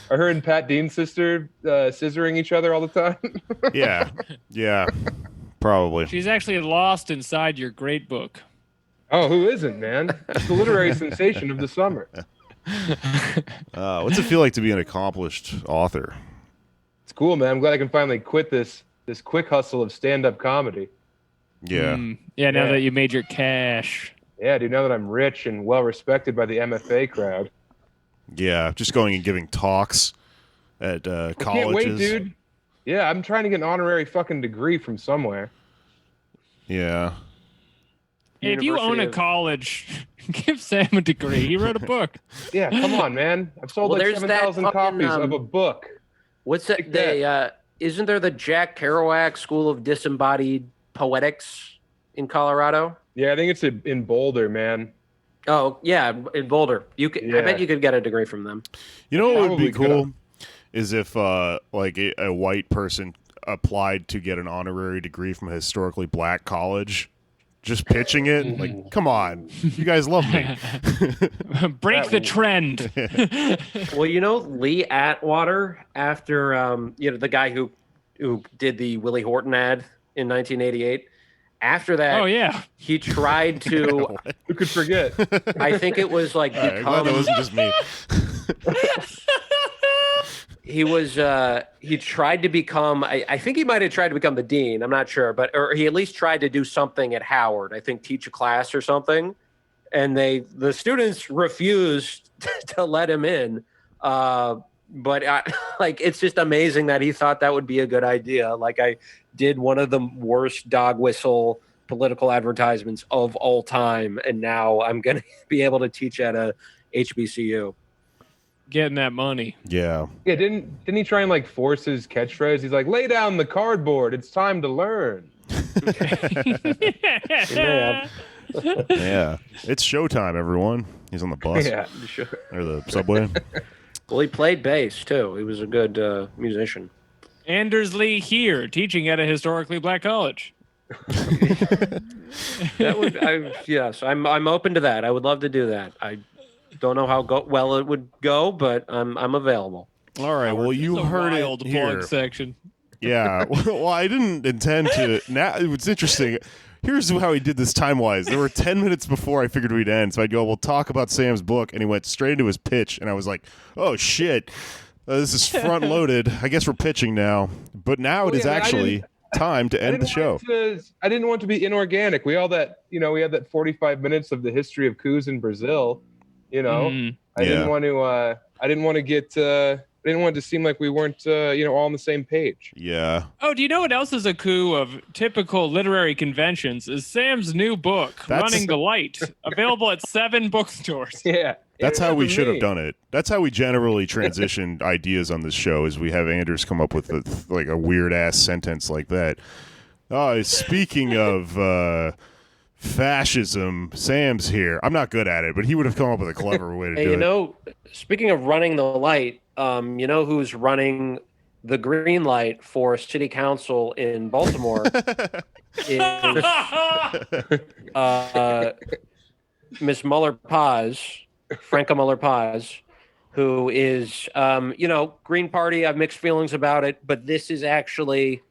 her and Pat Dean's sister scissoring each other all the time? Yeah, probably. She's actually lost inside your great book. Oh, who isn't, man? It's the literary sensation of the summer. What's it feel like to be an accomplished author? It's cool, man. I'm glad I can finally quit this quick hustle of stand-up comedy. Yeah. Yeah, now Yeah. that you made your cash. Yeah, dude, now that I'm rich and well-respected by the MFA crowd. Yeah, just going and giving talks at colleges. I can't wait, dude. Yeah, I'm trying to get an honorary fucking degree from somewhere. Yeah. If you own University a of- college, give Sam a degree. He wrote a book. Yeah, come on, man. I've sold Well, like there's that 7,000 fucking, copies of a book. What's that? Take that. Isn't there the Jack Kerouac School of Disembodied Poetics in Colorado? Yeah, I think it's in Boulder, man. Oh, yeah, in Boulder. You could. I Yeah. bet you could get a degree from them. You know what would be Probably cool is if like a white person applied to get an honorary degree from a historically black college, just pitching it. Like, come on, you guys love me. Break the trend. Well, Lee Atwater, after the guy who did the Willie Horton ad in 1988. After that, Oh, yeah. he tried to. Who could forget? I think it was like All right, glad that wasn't just me. he tried to become. I think he might have tried to become the dean. I'm not sure, or he at least tried to do something at Howard. I think teach a class or something, and the students refused to let him in. But it's just amazing that he thought that would be a good idea. Like, I did one of the worst dog whistle political advertisements of all time, and now I'm going to be able to teach at a HBCU. Getting that money. Yeah. Yeah, didn't he try and like force his catchphrase? He's like, "Lay down the cardboard. It's time to learn." Yeah. Yeah. It's showtime, everyone. He's on the bus Yeah. Sure. or the subway. Well, he played bass too. He was a good musician. Anders Lee here, teaching at a historically black college. Yes, I'm open to that. I would love to do that. I don't know how well it would go, but I'm available. All right. Well, you The heard wild it here. plug section. Yeah. Well, I didn't intend to. Now it's interesting. Here's how he did this time-wise. There were 10 minutes before I figured we'd end, so I'd go, "We'll talk about Sam's book," and he went straight into his pitch, and I was like, "Oh shit, this is front-loaded. I guess we're pitching now." But now it is yeah, I actually time to end the show. I didn't want it to be inorganic. We had that 45 minutes of the history of coups in Brazil. Mhm. I didn't want it to seem like we weren't all on the same page. Yeah. Oh, do you know what else is a coup of typical literary conventions? Is Sam's new book, That's- Running the Light, available at 7 bookstores. Yeah. That's how we should have it. done it. That's how we generally transition ideas on this show. Is we have Anders come up with a weird ass sentence like that. Oh, speaking of fascism, Sam's here. I'm not good at it, but he would have come up with a clever way to Hey, do it. speaking of running the light, who's running the green light for city council in Baltimore is Miss Muller-Paz, Franca Muller-Paz, who is, Green Party. I have mixed feelings about it, but this is actually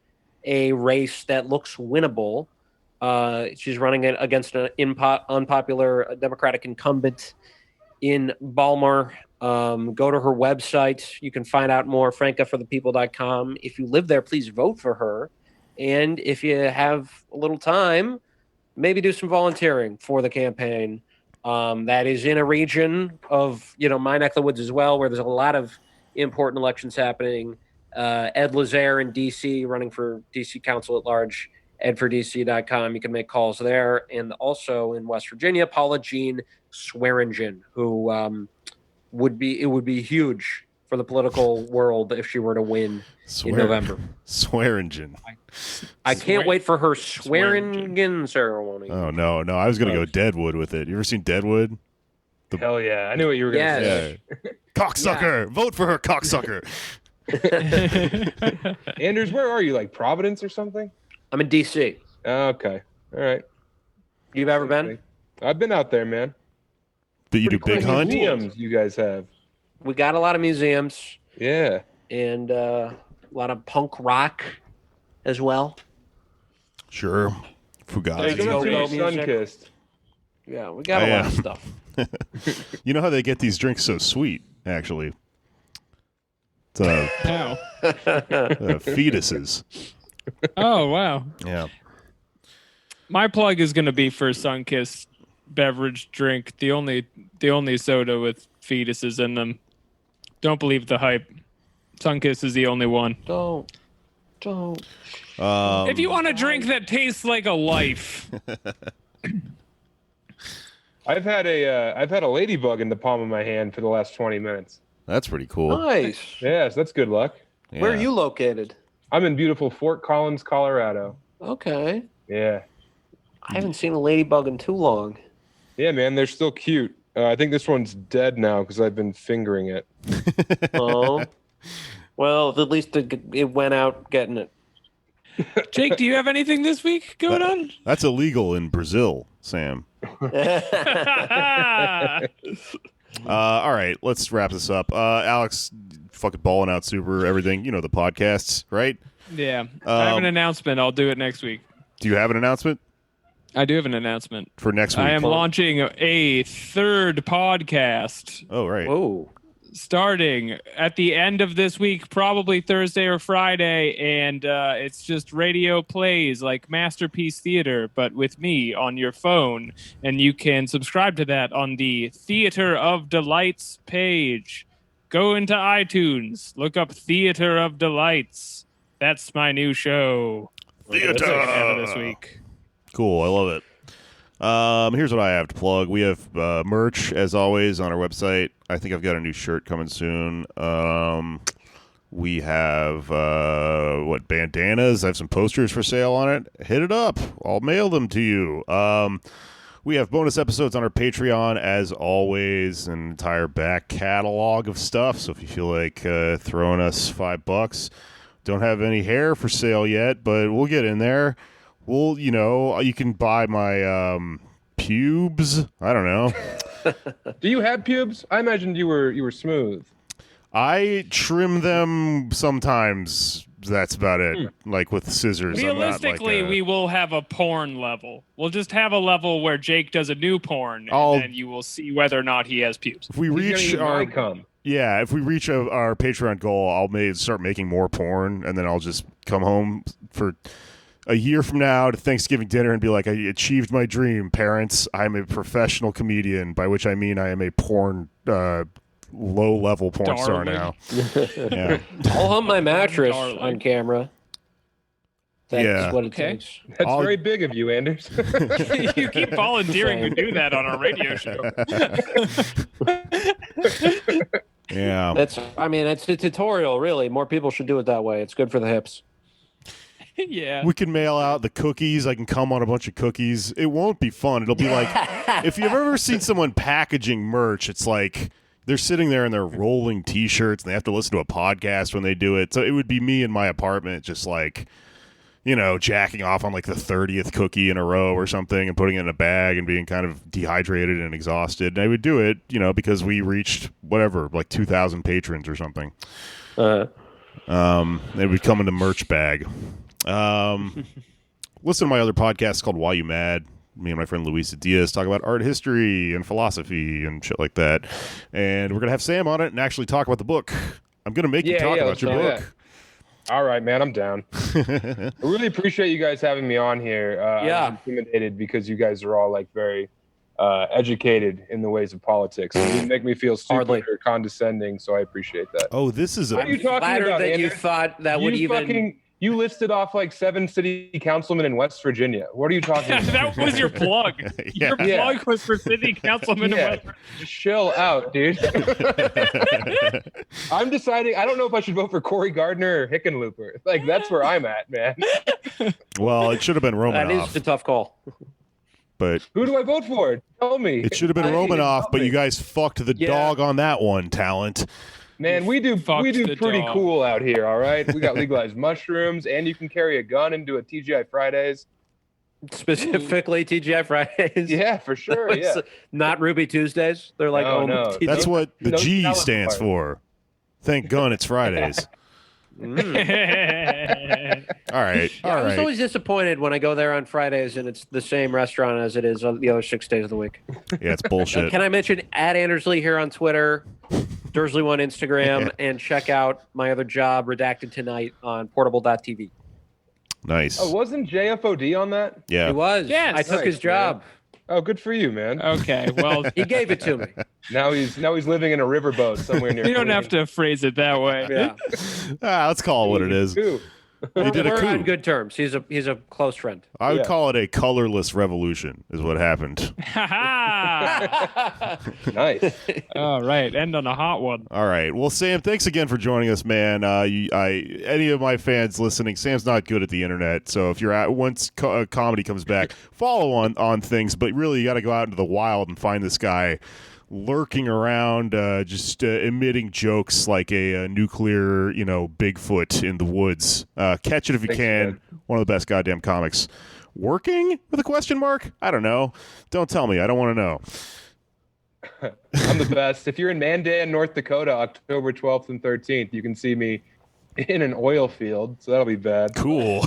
a race that looks winnable. She's running it against an unpopular Democratic incumbent in Baltimore. Go to her website. You can find out more, francaforthepeople.com. If you live there, please vote for her. And if you have a little time, maybe do some volunteering for the campaign. That is in a region of, my neck of the woods as well, where there's a lot of important elections happening. Ed Lazaire in D.C. running for D.C. Council at Large, edfordc.com. You can make calls there. And also in West Virginia, Paula Jean Swearingen, who it would be huge for the political world if she were to win in November. Swearingen. I can't wait for her swearingen ceremony. Oh, no. I was going to go Deadwood with it. You ever seen Deadwood? Hell yeah. I knew what you were going to say. Yeah. Cocksucker. Yeah. Vote for her, cocksucker. Anders, where are you? Like Providence or something? I'm in D.C. Okay. All right. You've ever been? I've been out there, man. But you do big hunt? Museums you guys have. We got a lot of museums. Yeah. And a lot of punk rock as well. Sure. Fugazi. Sunkissed. Yeah, we got a lot of stuff. You know how they get these drinks so sweet, actually? It's How? fetuses. Oh, wow. Yeah. My plug is going to be for Sunkist beverage drink, the only soda with fetuses in them. Don't believe the hype. Sunkist is the only one. Don't. If you want a drink that tastes like a life. I've had a ladybug in the palm of my hand for the last 20 minutes. That's pretty cool. Nice. Yes, that's good luck. Yeah. Where are you located? I'm in beautiful Fort Collins, Colorado. Okay. Yeah. I haven't seen a ladybug in too long. Yeah, man, they're still cute. I think this one's dead now because I've been fingering it. Oh. Well, at least it went out getting it. Jake, do you have anything this week going on? That's illegal in Brazil, Sam. All right, let's wrap this up. Alex, fucking balling out super everything. You know the podcasts, right? Yeah. I have an announcement. I'll do it next week. Do you have an announcement? I do have an announcement. For next week? I am launching a third podcast. Oh, right. Whoa. Starting at the end of this week, probably Thursday or Friday, and it's just radio plays like Masterpiece Theater, but with me on your phone, and you can subscribe to that on the Theater of Delights page. Go into iTunes, look up Theater of Delights. That's my new show. Theater this week. Cool, I love it. Here's what I have to plug. We have merch, as always, on our website. I think I've got a new shirt coming soon. We have, bandanas. I have some posters for sale on it. Hit it up. I'll mail them to you. We have bonus episodes on our Patreon, as always, an entire back catalog of stuff. So if you feel like throwing us $5, don't have any hair for sale yet, but we'll get in there. Well, you can buy my pubes. I don't know. Do you have pubes? I imagined you were smooth. I trim them sometimes. That's about it. Like with scissors. Realistically, we will have a porn level. We'll just have a level where Jake does a new porn, and then you will see whether or not he has pubes. If we reach our Patreon goal, I'll start making more porn, and then I'll just come home for a year from now to Thanksgiving dinner and be like, I achieved my dream, parents. I'm a professional comedian, by which I mean I am a porn, low-level porn star now. Yeah. I'll hump my mattress on camera. That's what it takes. That's very big of you, Anders. You keep volunteering to do that on our radio show. Yeah. It's a tutorial, really. More people should do it that way. It's good for the hips. Yeah. We can mail out the cookies. I can come on a bunch of cookies. It won't be fun. It'll be like, if you've ever seen someone packaging merch, it's like, they're sitting there and they're rolling T-shirts and they have to listen to a podcast when they do it. So it would be me in my apartment just like, you know, jacking off on like the 30th cookie in a row or something and putting it in a bag and being kind of dehydrated and exhausted. And I would do it, you know, because we reached whatever, like 2,000 patrons or something. It would come in the merch bag. Listen to my other podcast called Why You Mad. Me and my friend Luisa Diaz talk about art history and philosophy and shit like that. And we're going to have Sam on it and actually talk about the book. I'm going to make you talk about your book. Yeah. All right, man, I'm down. I really appreciate you guys having me on here. I'm intimidated because you guys are all like very educated in the ways of politics. And you make me feel stupid or condescending, so I appreciate that. Oh, this is What are you talking about, that Andrew? you thought that would even... You listed off like 7 city councilmen in West Virginia. What are you talking about? That was your plug. Your plug was for city councilman in West Virginia. Just chill out, dude. I'm deciding. I don't know if I should vote for Cory Gardner or Hickenlooper. Like, that's where I'm at, man. Well, it should have been Romanoff. That is a tough call. But who do I vote for? Tell me. It should have been Romanoff, but you guys fucked the dog on that one, Talent. Man, we do pretty dog. cool out here, all right? We got legalized mushrooms, and you can carry a gun into a TGI Fridays. Specifically TGI Fridays. Yeah, for sure. Yeah. Not Ruby Tuesdays. They're like, no. That's what the G stands for. Thank gun, it's Fridays. All right. I was always disappointed when I go there on Fridays and it's the same restaurant as it is on the other 6 days of the week. Yeah, it's bullshit. Can I mention @Andersley here on Twitter, Dursley on Instagram, and check out my other job, Redacted Tonight, on portable.tv. Nice. Oh, wasn't JFOD on that? Yeah. He was. Yes. I took his job. Oh, good for you, man. Okay, well, He gave it to me. Now he's living in a riverboat somewhere near. you don't have to phrase it that way. Yeah. Let's call it what it is. Ooh. They did a We're coup. on good terms. He's a close friend. I would call it a colorless revolution is what happened. Nice. All right, end on a hot one. All right. Well, Sam, thanks again for joining us, man. Any of my fans listening, Sam's not good at the internet, so if you're once comedy comes back, follow on things, but really you got to go out into the wild and find this guy lurking around, just emitting jokes like a nuclear, Bigfoot in the woods. Catch it if you can. Man. One of the best goddamn comics. Working with a question mark? I don't know. Don't tell me. I don't want to know. I'm the best. If you're in Mandan, North Dakota, October 12th and 13th, you can see me in an oil field, so that'll be bad. Cool.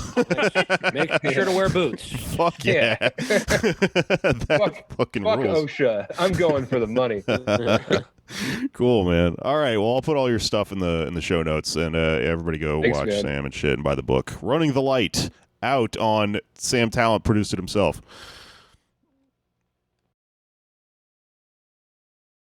Make sure to wear boots. Fuck yeah. That fucking Fuck rules. OSHA. I'm going for the money. Cool, man. All right. Well, I'll put all your stuff in the show notes, and everybody go Thanks, watch man. Sam and shit and buy the book. Running the Light, out on Sam Tallent produced it himself.